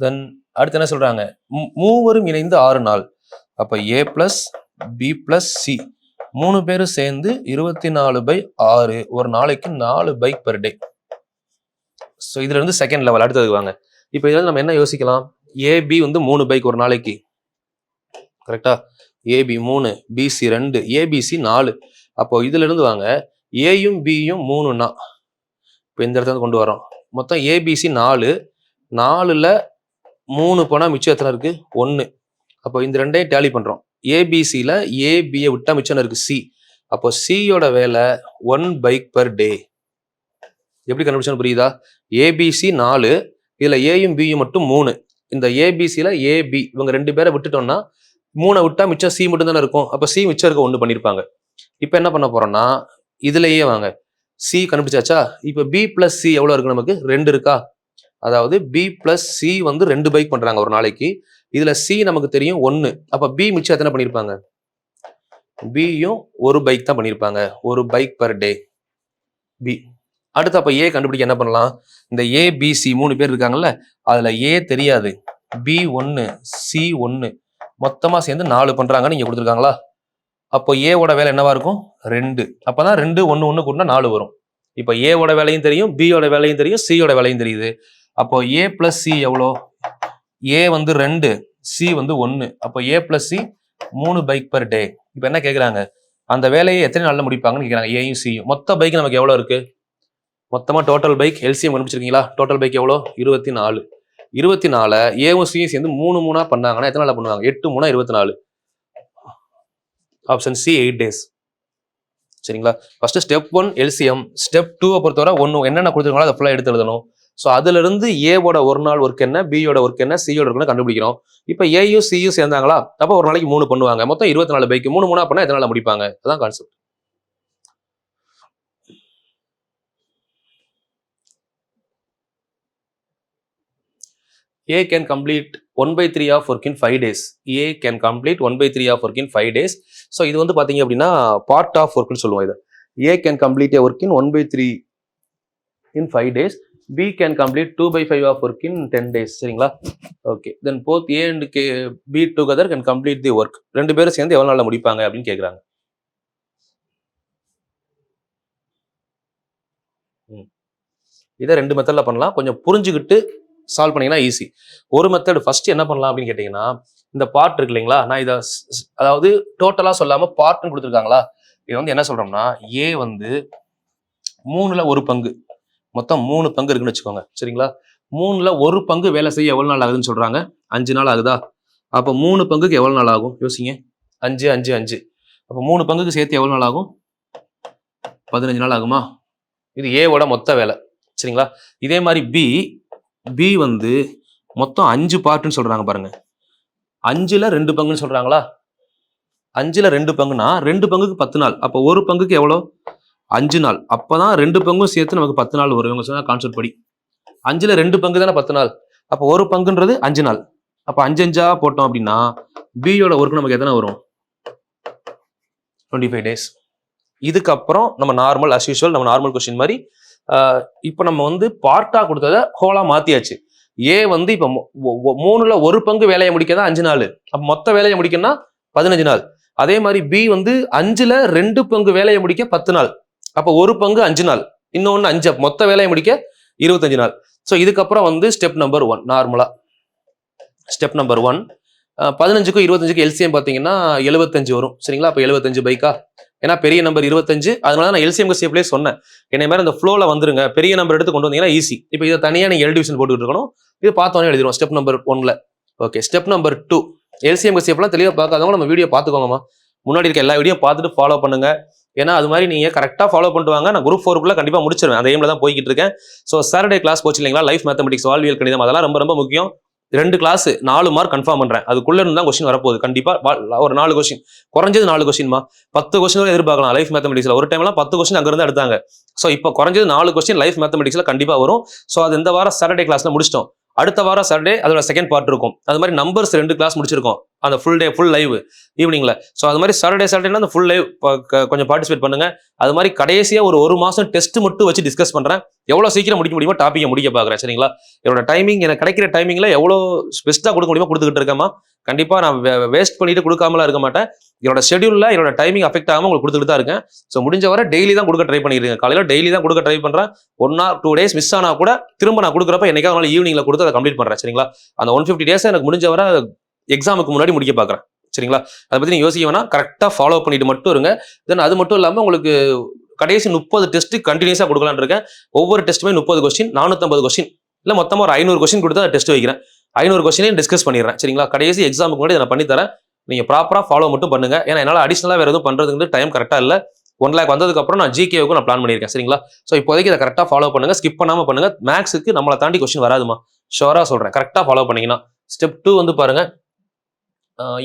தென் அடுத்து என்ன சொல்றாங்க? மூவரும் இணைந்து 6 நாள். அப்ப ஏ பிளஸ் பி பிளஸ் சி 3 பேரும் சேர்ந்து 24/6 ஒரு நாளைக்கு 4 பைக் பர் டே. ஸோ இதுல இருந்து செகண்ட் லெவல் அடுத்ததுக்கு வாங்க. இப்போ இதுல நம்ம என்ன யோசிக்கலாம்? ஏபி வந்து 3 பைக் ஒரு நாளைக்கு. கரெக்டா? AB 3, BC 2, ABC 4. அப்போ இதுல இருந்து வாங்க. ஏயும் பியும் 3னா இப்போ இந்த இடத்துல கொண்டு வரோம். மொத்தம் ஏபிசி 4. 4ல 3 போனா மிச்சம் எத்தனை இருக்கு? 1. அப்போ இந்த ரெண்டையும் டேலி பண்றோம். ஏபிசியில ஏபியை விட்டா மிச்சம் இருக்கு சி. அப்போ சியோட வேலை 1 பைக் பர் டே. எப்படி கண்டுபிடிச்சோன்னு புரியுதா? ஏபிசி 4, இதுல ஏயும் பியும் மட்டும் 3. இந்த ஏபிசியில ஏபி இவங்க 2 பேரை விட்டுட்டோம்னா 3 விட்டா மிச்சம் சி மட்டும் தானே இருக்கும். அப்ப சி மிச்சம் இருக்க 1 பண்ணிருப்பாங்க. இப்ப என்ன பண்ண போறோம்னா இதுலயே வாங்க. சி கண்டுபிடிச்சாச்சா? இப்ப பி பிளஸ் சி எவ்வளவு இருக்கு? நமக்கு 2 இருக்கா? அதாவது பி பிளஸ் சி வந்து 2 பைக் பண்றாங்க ஒரு நாளைக்கு. இதுல சி நமக்கு தெரியும் 1. அப்ப பி மிச்சம் எத்தனை பண்ணிருப்பாங்க? பியும் 1 பைக் தான் பண்ணிருப்பாங்க. 1 பைக் பர் டே பி. அடுத்து அப்ப ஏ கண்டுபிடிக்க என்ன பண்ணலாம்? இந்த ஏ பி சி 3 பேர் இருக்காங்கல்ல, அதுல ஏ தெரியாது, பி 1, சி 1, மொத்தமா சேர்ந்து 4 பண்றாங்கன்னு இங்க கொடுத்துருக்காங்களா? அப்போ ஏவோட வேலை என்னவா இருக்கும்? 2. அப்பதான் 2 1 1 கூட்டினா 4 வரும். இப்போ ஏவோட வேலையும் தெரியும், பியோட வேலையும் தெரியும், சியோட வேலையும் தெரியுது. அப்போ ஏ பிளஸ் சி எவ்வளோ? ஏ வந்து 2, சி வந்து 1. அப்போ ஏ பிளஸ் சி 3 பைக் பர் டே. இப்போ என்ன கேட்குறாங்க? அந்த வேலையை எத்தனை நாளில் முடிப்பாங்கன்னு கேட்குறாங்க. ஏயும் சியும். மொத்த பைக் நமக்கு எவ்வளோ இருக்கு? மொத்தமா டோட்டல் பைக் எல்சிஎம் கண்டுபிடிச்சிருக்கீங்களா? டோட்டல் பைக் எவ்வளோ? 24. 24 ஏவும் சியும் சேர்ந்து 3 3 பண்ணாங்கன்னா எத்தனை நாள் பண்ணுவாங்க? 8 3 24. Option C 8 days. சரிங்களா? ஃபர்ஸ்ட் ஸ்டெப் 1 LCM, ஸ்டெப் 2 பொறுத்தவரை என்னென்ன கொடுத்துருக்காங்களோ அதை ஃபுல்லாக எடுத்து எழுதணும். ஸோ அதுல இருந்து ஏவோட ஒரு நாள் ஒர்க் என்ன, பியோட ஒர்க் என்ன, சியோட ஒர்க் என்ன கண்டுபிடிக்கிறோம். இப்போ ஏயும் சியும் சேர்ந்தாங்களா, அப்போ ஒரு நாளைக்கு 3 பண்ணுவாங்க. மொத்தம் 24 பைக். 3 பண்ணா எத்தனை நாள் முடிப்பாங்க? அதான் concept. A can complete 1/3 of work in 5 days. A can complete 1/3 of work in 5 days. So இது வந்து பாத்தீங்க அப்படின்னா பார்ட் ஆஃப் ஒர்க்னு சொல்லுவோம் இது. A can complete a work in 1/3 in 5 days. B can complete 2/5 of work in 10 days. சரிங்களா? Okay. Then both A and B together can complete the work. ரெண்டு பேரும் சேர்ந்து எவ்வளவு நாள்ல முடிப்பாங்க அப்படின்னு கேக்குறாங்க. இதை 2 மெத்தட்ல பண்ணலாம். கொஞ்சம் புரிஞ்சுக்கிட்டு சால்வ் பண்ணீங்கன்னா ஈஸி. ஒரு மெத்தட் ஃபர்ஸ்ட் என்ன பண்ணலாம் அப்படின்னு கேட்டீங்கன்னா, இந்த பார்ட் இருக்கு இல்லைங்களா, நான் இதை அதாவது டோட்டலா சொல்லாம பார்ட்னு கொடுத்துருக்காங்களா, இது வந்து என்ன சொல்றோம்னா ஏ வந்து 3ல் 1 பங்கு, மொத்தம் 3 பங்கு இருக்குன்னு வச்சுக்கோங்க. சரிங்களா? 3ல் 1 பங்கு வேலை செய்ய எவ்வளவு நாள் ஆகுதுன்னு சொல்றாங்க. 5 நாள் ஆகுதா? அப்போ 3 பங்குக்கு எவ்வளவு நாள் ஆகும் யோசிங்க. 5 5 5. அப்போ 3 பங்குக்கு சேர்த்து எவ்வளவு நாள் ஆகும்? 15 நாள் ஆகுமா? இது ஏவோட மொத்த வேலை. சரிங்களா? இதே மாதிரி பி வந்து மொத்தம் 5 பார்ட்னு சொல்றாங்க பாருங்க. 5ல் 2 பங்குன்னு சொல்றாங்களா? 5ல் 2 பங்குனா 2 பங்குக்கு 10 நாள். அப்போ ஒரு பங்குக்கு எவ்வளோ? 5 நாள். அப்பதான் 2 பங்கும் சேர்த்து நமக்கு 10 நாள் வரும். இவங்க சொன்ன கான்செப்ட் படி 5ல் 2 பங்கு தானே 10 நாள். அப்போ ஒரு பங்குன்றது 5 நாள். அப்போ 5 5 போட்டோம் அப்படின்னா பியோட ஒர்க் நமக்கு எத்தனை வரும்? 25 days. இதுக்கப்புறம் நம்ம நார்மல் அஸ் யூஷுவல் நம்ம நார்மல் கொஸ்டின் மாதிரி இப்போ நம்ம வந்து பார்ட்டா கொடுத்ததை ஹோலா மாத்தியாச்சு. ஏ வந்து இப்போ 3ல் 1 பங்கு வேலையை முடிக்கதான் 5 நாள். அப்போ மொத்த வேலையை முடிக்கணும்னா 15 நாள். அதே மாதிரி பி வந்து 5ல் 2 பங்கு வேலையை முடிக்க 10 நாள். அப்போ ஒரு பங்கு 5 நாள், இன்னொன்னு 5, மொத்த வேலையை முடிக்க 25 நாள். ஸோ இதுக்கப்புறம் வந்து ஸ்டெப் நம்பர் 1 நார்மலா ஸ்டெப் நம்பர் 1 15க்கும் 25க்கும் எல்சிஎம் பார்த்தீங்கன்னா 75 வரும். சரிங்களா? அப்போ 75 பைக்கா, ஏன்னா பெரிய நம்பர் 25, அதனால நான் எல்சிஎம் சேப்லேயே சொன்னேன். என்ன மாதிரி அந்த ஃப்ளோல வந்துருங்க, பெரிய நம்பர் எடுத்து கொண்டு வந்தீங்கன்னா ஈஸி. இப்போ இதை தனியாக நீங்கள் எல் டிவிஷன் போட்டுக்கிட்டு இருக்கணும். இது பார்த்தோன்னே எழுதிடுவோம் ஸ்டெப் நம்பர் 1ல. ஓகே. ஸ்டெப் நம்பர் 2 எல்சிஎம் சேப்லாம் தெளிவாக பார்க்காதவங்க நம்ம வீடியோ பார்த்துக்கோங்கம்மா. முன்னாடி இருக்க எல்லா வீடியோ பார்த்துட்டு ஃபாலோ பண்ணுங்க. ஏன்னா அது மாதிரி நீங்க கரெக்டாக ஃபாலோ பண்ணிட்டு வாங்க. நான் குரூப் 4க்குள்ள கண்டிப்பாக முடிச்சிருவேன். அந்த எய்ம்ல தான் போய்கிட்டு இருக்கேன். ஸோ சாட்டர்டே கிளாஸ் போச்சு இல்லைங்களா, லைஃப் மேத்தமெட்டிக்ஸ், வாழ்வியல் கணிதம், அதெல்லாம் ரொம்ப ரொம்ப முக்கியம். 2 கிளாஸ் 4 மார்க் கன்ஃபார்ம் பண்றேன். அதுக்குள்ள இருந்து தான் கொஸ்டின் வரப்போகுது. கண்டிப்பா ஒரு 4 கொஸ்டின், குறைஞ்சது 4 கொஸ்டின்மா. 10 கொஸ்டின் எதிர்பார்க்கலாம் லைஃப் மேத்தமெட்டிக்ஸ்ல. ஒரு டைம்லாம் 10 கொஸ்டின் அங்க இருந்து எடுத்தாங்க. ஸோ இப்போ குறைஞ்சது 4 கொஸ்டின் லைஃப் மேத்தமெட்டிக்ஸ்ல கண்டிப்பா வரும். ஸோ அது இந்த வாரம் சாட்டர்டே கிளாஸ்ல முடிச்சிட்டோம். அடுத்த வாரம் சாட்டர்டே அதோட செகண்ட் பார்ட் இருக்கும். அது மாதிரி நம்பர்ஸ் 2 கிளாஸ் முடிச்சிருக்கோம். அந்த ஃபுல் டே ஃபுல் லைவ் ஈவினிங்ல. ஸோ அது மாதிரி சாட்டர்டேனா அந்த ஃபுல் லைவ் கொஞ்சம் பார்ட்டிசிபேட் பண்ணுங்க. அது மாதிரி கடைசியா ஒரு மாசம் டெஸ்ட் மட்டும் வச்சு டிஸ்கஸ் பண்றேன். எவ்வளவு சீக்கிரம் முடிக்க முடியுமோ டாபிக்கை முடிக்க பாக்குறேன். சரிங்களா? என்னோட டைமிங் எனக்கு கிடைக்கிற டைமிங்ல எவ்வளவு பெஸ்ட்டா கொடுக்க முடியுமோ கொடுத்துக்கிட்டு இருக்கேமா. கண்டிப்பா நான் வேஸ்ட் பண்ணிட்டு கொடுக்காமலாம் இருக்க மாட்டேன். என்னோட ஷெடியூல்ல என்னோட டைமிங் அஃபெக்ட் ஆகாம உங்களுக்கு கொடுத்துட்டு தான் இருக்கேன். ஸோ முடிஞ்ச வரை டெய்லி தான் கொடுக்க ட்ரை பண்ணிருக்கேன். காலையில டெய்லி தான் கொடுக்க ட்ரை பண்றேன். 1 or 2 days மிஸ் ஆனா கூட திரும்ப நான் கொடுக்குறப்ப என்னைக்காவது ஈவினிங்ல கொடுத்து அதை கம்ப்ளீட் பண்றேன். சரிங்களா? அந்த 150 days எனக்கு முடிஞ்ச வரை எக்ஸாமுக்கு முன்னாடி முடிக்க பாக்குறேன். சரிங்களா? அதை பத்தி நீங்க யோசிக்க வேணா, கரெக்டா ஃபாலோ பண்ணிட்டு மட்டும் இருங்க. தென் அது மட்டும் இல்லாம உங்களுக்கு கடைசி 30 டெஸ்ட் கண்டினியூஸா கொடுக்கலான்னு இருக்கேன். ஒவ்வொரு டெஸ்ட்டுமே 30 கொஸ்டின், 450 கொஸ்டின், இல்லை மொத்தமா ஒரு 500 கொஸ்டின் கொடுத்து டெஸ்ட் வைக்கிறேன். 500 கொஸ்டினையும் டிஸ்கஸ் பண்ணிடுறேன். சரிங்களா? கடைசி எக்ஸாமுக்கு முன்னாடி நான் பண்ணி தரேன். நீங்க ப்ராப்பரா ஃபாலோ மட்டும் பண்ணுங்க. ஏன்னா என்னால அடிஷனலா வேற எதுவும் பண்றதுக்கு டைம் கரெக்டா இல்ல. 1 lakh வந்ததுக்கு அப்புறம் நான் ஜிகேவுக்கு நான் பிளான் பண்ணியிருக்கேன். சரிங்களா? ஸோ இப்போதைக்கு இதை கரெக்டா ஃபாலோ பண்ணுங்க, ஸ்கிப் பண்ணாம பண்ணுங்க. மேக்ஸுக்கு நம்மளை தாண்டி கொஸ்டின் வராதுமா, ஷோரா சொல்றேன். கரெக்டா ஃபாலோ பண்ணீங்கன்னா. ஸ்டெப் 2 வந்து பாருங்க,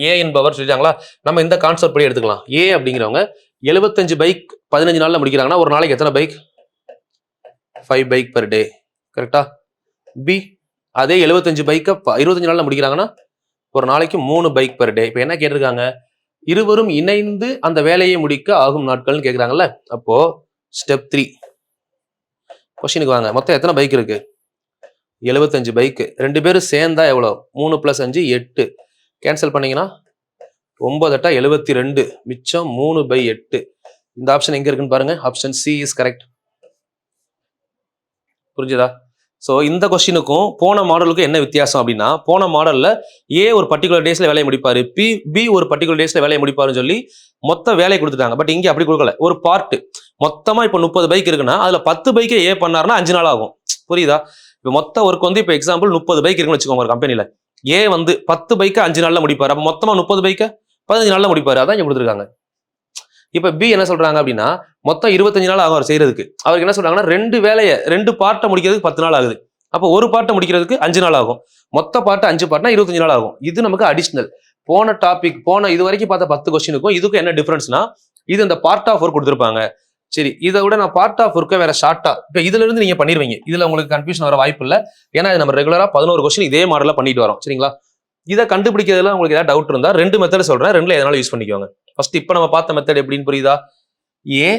ஏ இன் பவர் சொல்லிட்டாங்களா, நம்ம இந்த கான்செப்ட் படி எடுத்துக்கலாம். ஏ அப்படிங்கிறவங்க 75 பைக் 15 நாள்ல முடிக்கிறாங்கன்னா ஒரு நாளைக்கு எத்தனை பைக்? 5 bike per day. கரெக்டா? பி அதே 75 பைக்கை 25 நாள்ல முடிக்கிறாங்கன்னா ஒரு நாளைக்கு 3 பைக் பெர் டே. இப்போ என்ன கேட்டிருக்காங்க? இருவரும் இணைந்து அந்த வேலையை முடிக்க ஆகும் நாட்கள்னு கேட்குறாங்கல்ல. அப்போ ஸ்டெப் 3 கொஸ்டினுக்கு வாங்க. மொத்தம் எத்தனை பைக் இருக்கு? 75 பைக். 2 பேரும் சேர்ந்தா எவ்வளோ? 3 + 5 8. கேன்சல் பண்ணீங்கன்னா 9 8 72, மிச்சம் 3/8. இந்த ஆப்ஷன் எங்க இருக்குன்னு பாருங்க. Option C is correct. புரிஞ்சுதா? ஸோ இந்த கொஸ்டினுக்கும் போன மாடலுக்கும் என்ன வித்தியாசம் அப்படின்னா, போன மாடல்ல ஏ ஒரு பர்டிகுலர் டேஸ்ல வேலையை முடிப்பாரு, பி ஒரு பர்டிகுலர் டேஸ்ல வேலையை முடிப்பாருன்னு சொல்லி மொத்த வேலையை கொடுத்துட்டாங்க. பட் இங்கே அப்படி கொடுக்கல. ஒரு பார்ட் மொத்தமா இப்போ 30 பைக் இருக்குன்னா அதுல 10 பைக்கை ஏ பண்ணாருன்னா 5 நாள் ஆகும். புரியுதா? இப்போ மொத்த ஒர்க் வந்து இப்போ எக்ஸாம்பிள் 30 பைக் இருக்குன்னு வச்சுக்கோங்க ஒரு கம்பெனில. ஏ வந்து 10 பைக்கை 5 நாள்ல முடிப்பாரு. அப்போ மொத்தமா 30 பைக்கை 15 நாள்ல முடிப்பாரு. அதான் இங்க கொடுத்துருக்காங்க. இப்ப பி என்ன சொல்றாங்க அப்படின்னா மொத்தம் 25 நாள் ஆகும் அவர் செய்யறதுக்கு. அவருக்கு என்ன சொல்றாங்கன்னா 2 பார்ட்டை முடிக்கிறதுக்கு 10 நாள் ஆகுது. அப்போ ஒரு பார்ட்டை முடிக்கிறதுக்கு 5 நாள் ஆகும். மொத்த பார்ட்டு 5 பார்ட்னா 25 நாள் ஆகும். இது நமக்கு அடிஷனல். போன இது வரைக்கும் பார்த்த 10 கொஸ்டினுக்கும் இதுக்கும் என்ன டிஃபரன்ஸ்னா, இது இந்த பார்ட் ஆஃப் ஒர்க் கொடுத்துருப்பாங்க. சரி, இதை விட நான் பார்ட் ஆஃப் ஒர்க்கை வேற ஷார்ட்டா இப்ப இதுல இருந்து நீங்க பண்ணிடுவீங்க. இதுல உங்களுக்கு கன்ஃபியூஷன் வர வாய்ப்பு இல்லை. ஏன்னா நம்ம ரெகுலரா 11 கொஸ்டின் இதே மாடல பண்ணிட்டு வரோம். சரிங்களா? இதை கண்டுபிடிக்கிறதுல உங்களுக்கு ஏதாவது டவுட் இருந்தா 2 மெத்தட் சொல்றேன். 2ல எதனால யூஸ் பண்ணிக்கோங்க. ஃபர்ஸ்ட் இப்ப நம்ம பார்த்த மெத்தட் எப்படின்னு புரியுதா? ஏ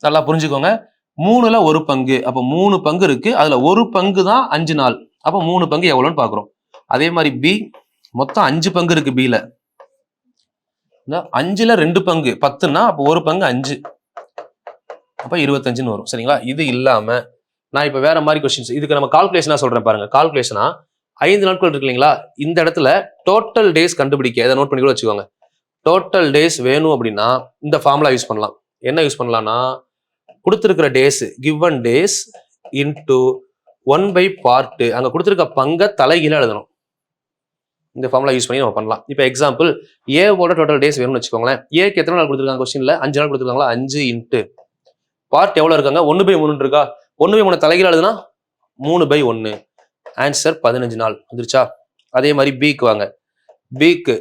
நல்லா புரிஞ்சுக்கோங்க. 3ல 1 பங்கு. அப்ப 3 பங்கு இருக்கு. அதுல 1 பங்கு தான் 5 நாள். அப்ப 3 பங்கு எவ்வளவுன்னு பாக்குறோம். அதே மாதிரி பி மொத்தம் 5 பங்கு இருக்கு. பில 5ல 2 பங்கு 10ன்னா அப்ப 1 பங்கு 5, அப்ப 25ன்னு வரும். சரிங்களா? இது இல்லாம நான் இப்ப வேற மாதிரி கொஸ்டின்ஸ் இதுக்கு நம்ம கால்குலேஷனா சொல்றேன் பாருங்க. கால்குலேஷனா 5 நாட்கள் இருக்கு இல்லைங்களா? இந்த இடத்துல டோட்டல் டேஸ் கண்டுபிடிக்க இதை நோட் பண்ணி கூட வச்சுக்கோங்க. டோட்டல் டேஸ் வேணும் அப்படின்னா இந்த ஃபார்முலா யூஸ் பண்ணலாம். என்ன யூஸ் பண்ணலாம்னா, கொடுத்துருக்கிற days given days into 1/part அங்க கொடுத்துருக்க பங்கை தலைகீழ எழுதணும். இந்த ஃபார்முலா யூஸ் பண்ணி நம்ம பண்ணலாம். இப்போ எக்ஸாம்பிள் ஏவோட டோட்டல் டேஸ் வேணும்னு வச்சுக்கோங்களேன். ஏக்கு எத்தனை நாள் கொடுத்துருக்காங்க கொஸ்டின்ல? 5 நாள் கொடுத்துருக்காங்களா? 5 இன்ட்டு பார்ட் எவ்வளவு இருக்காங்க? 1/3 இருக்கா? 1/3 தலைகீழ எழுதுனா 3/1. ஆன்சர் 15 நாள் வந்துருச்சா? அதே மாதிரி பிக்கு வாங்க. பிக்கு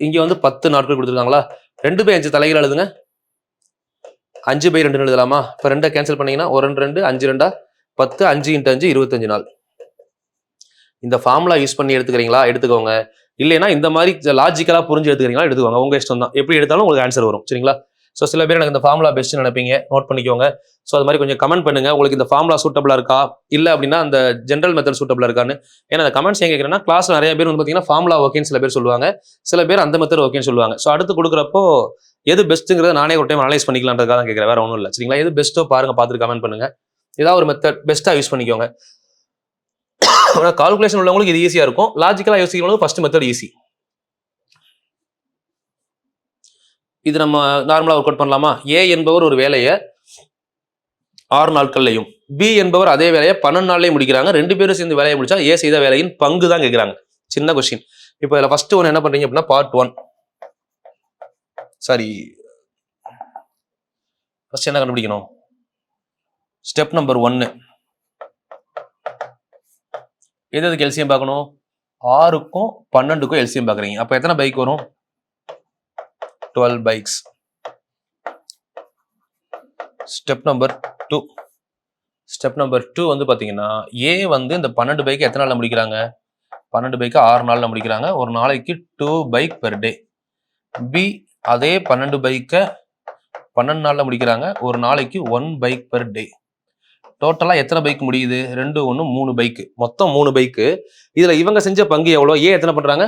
இங்க வந்து 10 நாட்கள் கொடுத்துருக்காங்களா? 2/5 தலைகீழ எழுதுங்க. 5/2 எழுதலாமா? இப்போ 2 கேன்சல் பண்ணீங்கன்னா 1 2 5 2 10 5 × 5 25 நாள். இந்த ஃபார்முலா யூஸ் பண்ணி எடுத்துக்கிறீங்களா? எடுத்துக்கோங்க. இல்லைன்னா இந்த மாதிரி லாஜிக்கலா புரிஞ்சு எடுத்துக்கிறீங்களா? எடுத்துக்கோங்க. உங்க இஷ்டம் தான். எப்படி எடுத்தாலும் உங்களுக்கு ஆன்சர் வரும். சரிங்களா? ஸோ சில பேர் எனக்கு இந்த ஃபார்முலா பெஸ்ட் நினைப்பீங்க. நோட் பண்ணிக்கோங்க. ஸோ அது மாதிரி கொஞ்சம் கமெண்ட் பண்ணுங்க. உங்களுக்கு இந்த ஃபார்முலா சூட்டபிளா இருக்கா, இல்லை அப்படின்னா அந்த ஜென்ரல் மெத்தட் சூட்டபிளா இருக்கான்னு. ஏன்னா அந்த கமெண்ட்ஸ் ஏன் கேட்குறேன்னா, கிளாஸ்ல நிறைய பேர் வந்து பார்த்தீங்கன்னா ஃபார்முலா ஓகேன்னு சில பேர் சொல்லுவாங்க, சில பேர் அந்த மெத்தட் ஓகேன்னு சொல்லுவாங்க. ஸோ அடுத்து கொடுக்குறப்போ எது பெஸ்ட்டுங்கிறத நானே ஒரு டைம் அனலைஸ் பண்ணிக்கலான்றதுக்காக தான் கேட்குறேன். வேற ஒன்றும் இல்லை. சரிங்களா? எது பெஸ்ட்டோ பாருங்க, பார்த்துட்டு கமெண்ட் பண்ணுங்க. ஏதாவது ஒரு மெத்தட் பெஸ்ட்டாக யூஸ் பண்ணிக்கோங்க. ஆனால் கால்குலேஷன் உள்ளவங்களுக்கு இது ஈஸியாக இருக்கும். லாஜிக்கலாக யோசிக்கிறவங்களுக்கு ஃபர்ஸ்ட் மெத்தட் ஈஸி. இது நம்ம நார்மலா ஒர்க் அவுட் பண்ணலாமா? ஏ என்பவர் ஒரு வேலையை 6 நாட்கள்லையும், பி என்பவர் அதே வேலையை 12 நாள்லயும் முடிக்கிறாங்க. 2 பேரும் சேர்ந்து வேலையை முடிச்சா ஏ செய்த வேலையின் பங்கு தான் கேட்கிறாங்க. சின்ன கொஸ்டின். இப்போ இதுல ஃபர்ஸ்ட் ஒன்று என்ன பண்றீங்க அப்படின்னா, பார்ட் 1 சாரி ஃபர்ஸ்ட் என்ன கண்டுபிடிக்கணும்? ஸ்டெப் நம்பர் 1 எதுக்கு எல்சிஎம் பார்க்கணும்? 6க்கும் 12க்கும் எல்சிஎம் பார்க்குறீங்க. அப்போ எத்தனை பைக் வரும்? 12 bikes. Step number 2. Step number 2 வந்து பாத்தீங்கன்னா, ஏ வந்து இந்த 12 பைக்கை எத்தனை நாள்ல முடிக்கிறாங்க? 12 பைக்கை 6 நாள்ல முடிக்கிறாங்க. ஒரு நாளைக்கு 2 bike per day. பி அதே 12 பைக்கை 12 நாள்ல முடிக்கிறாங்க. ஒரு நாளைக்கு 1 bike per day. டோட்டலா எத்தனை பைக் முடியுது? 2 1 3 பைக்கு. மொத்தம் 3 பைக்கு. இதுல இவங்க செஞ்ச பங்கு எவ்வளோ? ஏ எத்தனை பண்றாங்க?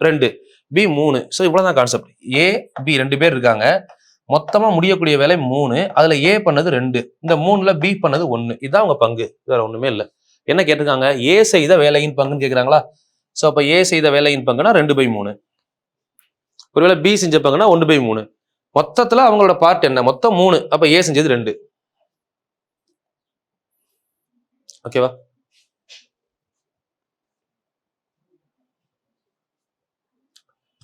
2, பி 3. ஸோ இவ்வளவுதான் கான்செப்ட். ஏ பி 2 பேர் இருக்காங்க. மொத்தமா முடியக்கூடிய வேலை 3. அதுல ஏ பண்ணது 2. இந்த 3ல பி பண்ணது 1. இதுதான் அவங்க பங்கு. வேற ஒண்ணுமே இல்லை. என்ன கேட்டிருக்காங்க? ஏ செய்த வேலையின் பங்குன்னு கேட்குறாங்களா? ஸோ அப்ப ஏ செய்த வேலையின் பங்குனா 2/3. ஒருவேளை பி செஞ்ச பங்குனா 1/3. மொத்தத்துல அவங்களோட பார்ட் என்ன? மொத்தம் 3. அப்ப ஏ செஞ்சது 2. ஓகேவா?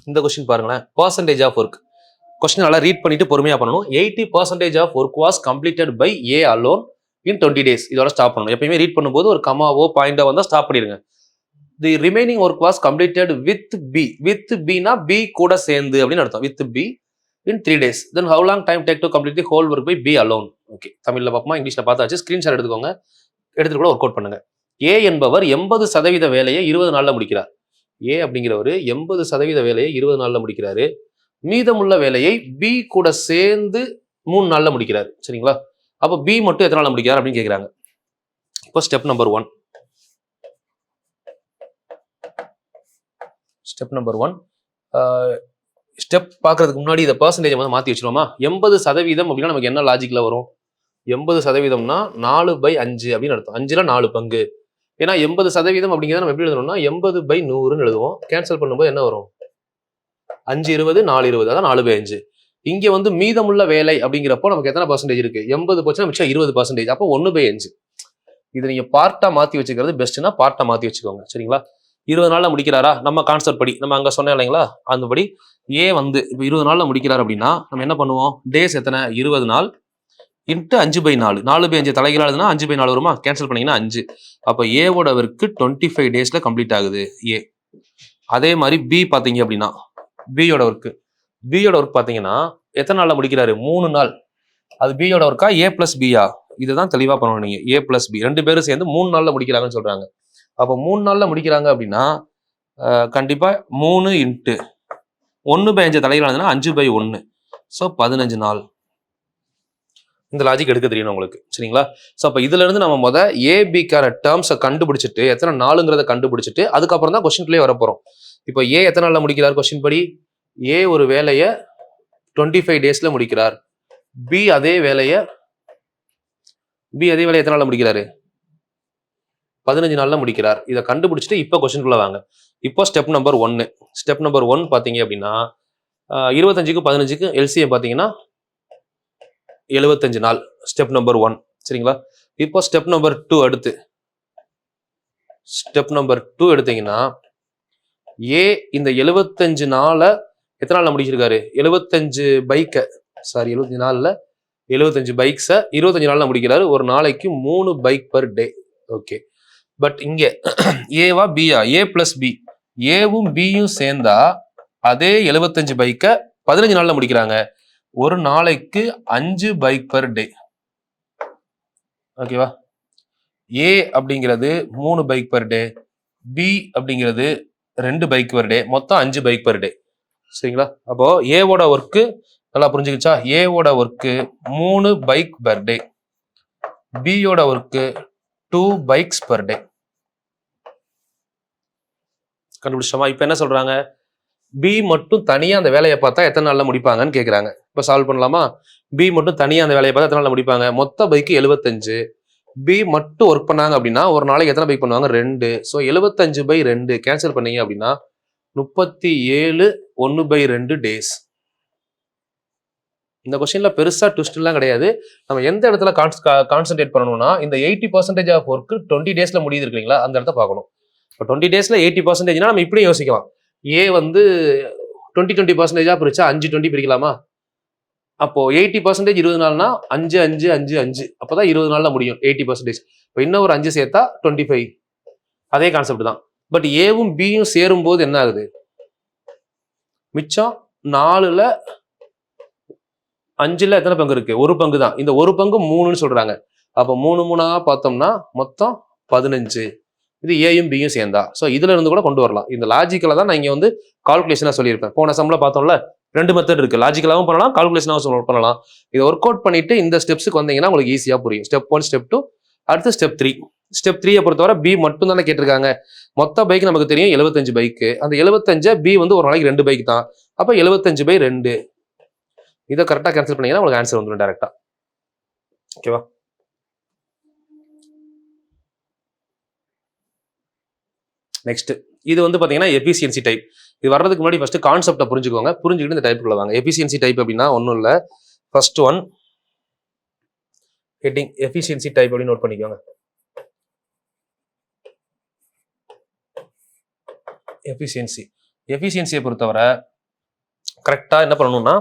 இந்த கொஸ்டின் பாருங்களேன். Percentage of work. கொஸ்டின் நல்லா ரீட் பண்ணிட்டு பொறுமையா பண்ணணும். 80% of work was completed by A alone in 20 days. இதோட ஸ்டாப் பண்ணணும். எப்பயுமே ரீட் பண்ணும்போது ஒரு கமாவோ பாயிண்டோ வந்தா ஸ்டாப் பண்ணிடுங்க. The remaining work was completed with B. With பினா பி கூட சேர்ந்து அப்படின்னு அர்த்தம். With B in 3 days. Then how long time take to complete the whole work by B alone. Okay, தமிழ்ல பார்ப்போமா இங்கிலீஷ்ல பார்த்தாச்சு. ஸ்கிரீன்ஷாட் எடுத்துக்கோங்க. எடுத்துட்டு கூட ஒர்க் அவுட் பண்ணுங்க. ஏ என்பவர் 80% வேலையை 20 நாள்ல முடிக்கிறார். ஏ அப்படிங்கிறவர் 80% வேலையை 20 நாள்ல முடிக்கிறாரு. மீதமுள்ள வேலையை பி கூட சேர்ந்து 3 நாள்ல முடிக்கிறாரு. சரிங்களா? அப்போ பி மட்டும் எத்தனை நாள்ல முடிக்கிறார் அப்படின்னு கேட்கிறாங்க. இப்போ step number 1. Step number 1 step பார்க்கறதுக்கு முன்னாடி இதை பர்சன்டேஜ் வந்து மாற்றி வச்சிருவோமா? 80% அப்படின்னா நமக்கு என்ன லாஜிக்ல வரும்? 80%னா 4/5 அப்படின்னு அர்த்தம். 5ல 4 பங்கு. ஏன்னா 80% அப்படிங்கிறத நம்ம எப்படி எழுதணும்னா 80/100ன்னு எழுதுவோம். கேன்சல் பண்ணும்போது என்ன வரும்? 5 20 4 20, அதான் 4/5. இங்க வந்து மீதமுள்ள வேலை அப்படிங்கிறப்போ நமக்கு எத்தனை பர்சன்டேஜ் இருக்கு? 80 போச்சுன்னா மிச்சம் 20%. அப்போ 1/5. இது நீங்க பார்ட்டா மாத்தி வச்சுக்கிறது பெஸ்ட்னா பார்ட்டா மாத்தி வச்சுக்கோங்க. சரிங்களா? 20 நாள்ல முடிக்கிறாரா? நம்ம கான்செப்ட் படி நம்ம அங்க சொன்னோம் இல்லைங்களா? அந்தபடி ஏ வந்து இப்போ 20 நாள்ல முடிக்கிறார் அப்படின்னா நம்ம என்ன பண்ணுவோம், டேஸ் எத்தனை 20 நாள் இன்ட்டு 5/4, 4/5 தலைகளாதுன்னா 5/4 வருமா, கேன்சல் பண்ணீங்கன்னா 5. அப்போ ஏவோட ஒர்க்கு 25 டேஸ்ல கம்ப்ளீட் ஆகுது ஏ. அதே மாதிரி பி பார்த்தீங்க அப்படின்னா பியோட ஒர்க் பார்த்தீங்கன்னா எத்தனை நாள்ல முடிக்கிறாரு, 3 நாள். அது பியோட ஒர்க்கா ஏ பிளஸ் பியா, இதுதான் தெளிவா பண்ணணும் நீங்க. ஏ பிளஸ் பி 2 பேரும் சேர்ந்து 3 நாள்ல முடிக்கிறாங்கன்னு சொல்றாங்க. அப்போ 3 நாள்ல முடிக்கிறாங்க அப்படின்னா கண்டிப்பா 3 இன்ட்டு 1/5 தலைகளாதுன்னா 5/1, ஸோ 15 நாள். இந்த லாஜிக் எடுக்க தெரியணும் உங்களுக்கு, சரிங்களா? ஸோ அப்போ இதுல இருந்து நம்ம ஏபிக்கான டேர்ம்ஸை கண்டுபிடிச்சிட்டு எத்தனை நாளுங்கிறத கண்டுபிடிச்சிட்டு அதுக்கப்புறம் தான் கொஸ்டின்குள்ளே வர போறோம். இப்போ ஏ எத்தனை நாள்ல முடிக்கிறார் கொஸ்டின் படி, ஏ ஒரு வேலையை 25 டேஸ்ல முடிக்கிறார். பி அதே வேலையை எத்தனை நாள்ல முடிக்கிறாரு, 15 நாள்ல முடிக்கிறார். இதை கண்டுபிடிச்சிட்டு இப்போ கொஸ்டின்குள்ள வாங்க. இப்போ ஸ்டெப் நம்பர் 1 பார்த்தீங்க அப்படின்னா 25க்கும் 15க்கும் எல்சிஎம் பார்த்தீங்கன்னா 75 நாள். ஸ்டெப் நம்பர் 1, சரிங்களா? இப்போ ஸ்டெப் நம்பர் 2 அடுத்து ஸ்டெப் நம்பர் 2 எடுத்தீங்கன்னா ஏ இந்த 75 நாளை எத்தனை நாள்ல முடிச்சிருக்காரு, 75 பைக்கை 75 நாள்ல 75 பைக்ஸை 25 நாள்ல முடிக்கிறாரு. ஒரு நாளைக்கு 3 பைக் பர் டே. ஓகே, பட் இங்க ஏவா பியா, ஏ பிளஸ் பி, ஏவும் பியும் சேர்ந்தா அதே 75 பைக்கை 15 நாள்ல முடிக்கிறாங்க. ஒரு நாளைக்கு 5 பைக் பர் டே. ஓகேவா? ஏ அப்படிங்கிறது 3 பைக் பர் டே, பி அப்படிங்கிறது 2 பைக் பர் டே, மொத்தம் 5 பைக் பர் டே, சரிங்களா? அப்போ ஏவோட ஒர்க்கு நல்லா புரிஞ்சுக்கிச்சா, ஏவோட ஒர்க்கு 3 பைக் பர் டே, பியோட ஒர்க்கு 2 பைக்ஸ் பர் டே. கண்டுபிடிச்சோமா? இப்போ என்ன சொல்றாங்க, பி மட்டும் தனியா அந்த வேலையை பார்த்தா எத்தனை நாள்ல முடிப்பாங்கன்னு கேட்குறாங்க. இப்போ சால்வ் பண்ணலாமா? பி மட்டும் தனியா அந்த வேலையை பார்த்தா எத்தனை நாள்ல முடிப்பாங்க, மொத்த பைக்கு 75. பி மட்டும் ஒர்க் பண்ணாங்க அப்படின்னா ஒரு நாளைக்கு எத்தனை பைக் பண்ணுவாங்க, 2. ஸோ 75/2 கேன்சல் பண்ணீங்க அப்படின்னா 37 1/2 டேஸ். இந்த கொஸ்டின்ல பெருசா ட்விஸ்ட் எல்லாம் கிடையாது. நம்ம எந்த இடத்துல கான்சென்ட்ரேட் பண்ணணும்னா இந்த 80% ஆஃப் ஒர்க் 20 டேஸ்ல முடியுது இருக்கீங்களா, அந்த இடத்த பார்க்கணும். இப்போ 20 டேஸ்ல 80%னா நம்ம இப்படியே யோசிக்கலாம். ஏ வந்து 20% பிரிச்சா 5-20 பிரிக்கலாமா? அப்போ 80% 20 நாள்னா 5-5-5-5, அப்பதான் 20 நாள்ல முடியும் 80%. இப்போ இன்னும் ஒரு 5 சேர்த்தா 25. அதே கான்செப்ட் தான். பட் ஏவும் பியும் சேரும் போது என்ன ஆகுது, மிச்சம் 4ல 5ல எத்தனை பங்கு இருக்கு, ஒரு பங்கு தான். இந்த ஒரு பங்கு 3ன்னு சொல்றாங்க. அப்போ 3 பார்த்தோம்னா மொத்தம் 15. இது ஏயும் பியும் சேர்ந்தா. ஸோ இதுல இருந்து கூட கொண்டு வரலாம். இந்த லாஜிக்கல தான் நான் இங்க வந்து கால்குலேஷனா சொல்லியிருப்பேன். போன சம்ல பார்த்தோம்ல 2 மெத்தட் இருக்கு, லாஜிக்கலாவும் பண்ணலாம், கால்குலேஷனாவும் பண்ணலாம். இதை ஒர்க் அவுட் பண்ணிட்டு இந்த ஸ்டெப்ஸுக்கு வந்தீங்கன்னா உங்களுக்கு ஈஸியா புரியும். ஸ்டெப் 1, ஸ்டெப் 2, அடுத்து ஸ்டெப் 3. ஸ்டெப் 3 பொறுத்தவரை பி மட்டும் தானே கேட்டிருக்காங்க. மொத்த பைக் நமக்கு தெரியும் 75 பைக்கு. அந்த 75 பி வந்து ஒரு நாளைக்கு 2 பைக் தான். அப்போ 75/2. இதை கரெக்டாக கேன்சல் பண்ணீங்கன்னா உங்களுக்கு ஆன்சர் வந்துடும் டேரக்டா. ஓகேவா? நெக்ஸ்ட் இது வந்து பாத்தீங்கன்னா எஃபிஷியன்சி டைப். இது வர்றதுக்கு முன்னாடி ஃபர்ஸ்ட் கான்செப்டை புரிஞ்சுக்கோங்க. புரிஞ்சுக்கிட்டு இந்த டைப்புக்குள்ள வாங்க. எஃபிஷியன்சி டைப் அப்படின்னா ஒன்றும் இல்லை. First one heading efficiency type அப்படின்னு நோட் பண்ணிக்கோங்க. எஃபிஷியன்சியை பொறுத்தவரை கரெக்டா என்ன பண்ணணும்னா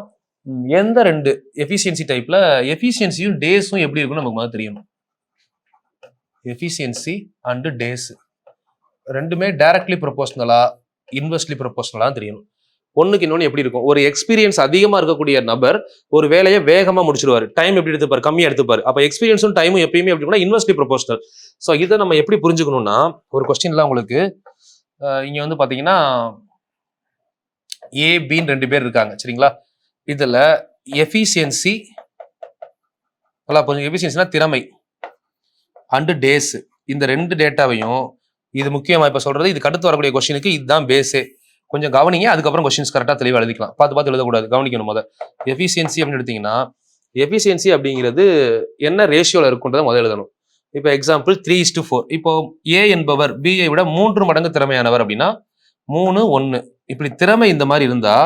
எந்த 2 எஃபிஷியன்சி டைப்ல எஃபிஷியன்சியும் டேஸும் எப்படி இருக்குன்னு நமக்கு மாதிரி தெரியணும். எஃபிஷியன்சி அண்ட் டேஸ் ரெண்டுமே டைரக்ட்லி ப்ரொபோஷனலா இன்வெர்ஸ்லி ப்ரொபோஷனலா தெரியணும். ஒண்ணுக்கு இன்னொன்று எப்படி இருக்கும், ஒரு எக்ஸ்பீரியன்ஸ் அதிகமா இருக்கக்கூடிய நபர் ஒரு வேலையை வேகமா முடிச்சிருவாரு, டைம் எப்படி எடுத்துப்பாரு, கம்மியா எடுத்துப்பாரு. அப்ப எக்ஸ்பீரியன்ஸும் டைமும் எப்பயுமே எப்படி இன்வெர்ஸ்லி ப்ரொபோஷனல். ஸோ இதை நம்ம எப்படி புரிஞ்சுக்கணும்னா ஒரு கொஸ்டின்ல உங்களுக்கு இங்க வந்து பாத்தீங்கன்னா ஏ பின்னு 2 பேர் இருக்காங்க, சரிங்களா? இதுல எஃபிஷியன்சி எஃபிஷியன்சினா திறமை அண்ட் டேஸ், இந்த 2 டேட்டாவையும் இது முக்கியமா இப்ப சொல்றது, இதுக்கு அடுத்து வரக்கூடிய கொஸ்டினுக்கு இதுதான் பேஸே. கொஞ்சம் கவனிங்க, அதுக்கப்புறம் கொஸ்டின்ஸ் கரெக்டா தெளிவா எழுதிக்கலாம். பார்த்து எழுதக்கூடாது, கவனிக்கணும். எஃபிஷியன்சி அப்படின்னு எடுத்தீங்கன்னா எஃபிஷியன்சி அப்படிங்கிறது என்ன ரேஷியோல இருக்குன்றதை முதல்ல எழுதணும். இப்போ எக்ஸாம்பிள் 3:4. இப்போ ஏ என்பவர் பிஐ விட 3 மடங்கு திறமையானவர் அப்படின்னா 3:1. இப்படி திறமை இந்த மாதிரி இருந்தா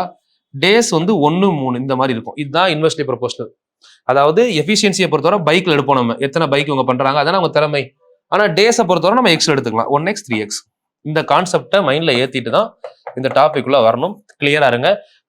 டேஸ் வந்து 1:3 இந்த மாதிரி இருக்கும். இதுதான் இன்வெர்ஸ்லி ப்ரொபோஷனல். அதாவது எஃபிஷியன்சியை பொறுத்தவரை பைக்ல எடுப்போம், நம்ம எத்தனை பைக் இவங்க பண்றாங்க அதான் அவங்க திறமை. ஆனா டேஸை பொறுத்தவரை நம்ம எக்ஸ்ல எடுத்துக்கலாம், 1x 3x. இந்த கான்செப்டை மைண்ட்ல ஏத்திட்டு தான் இந்த டாபிக் உள்ள வரணும். கிளியரா இருங்க.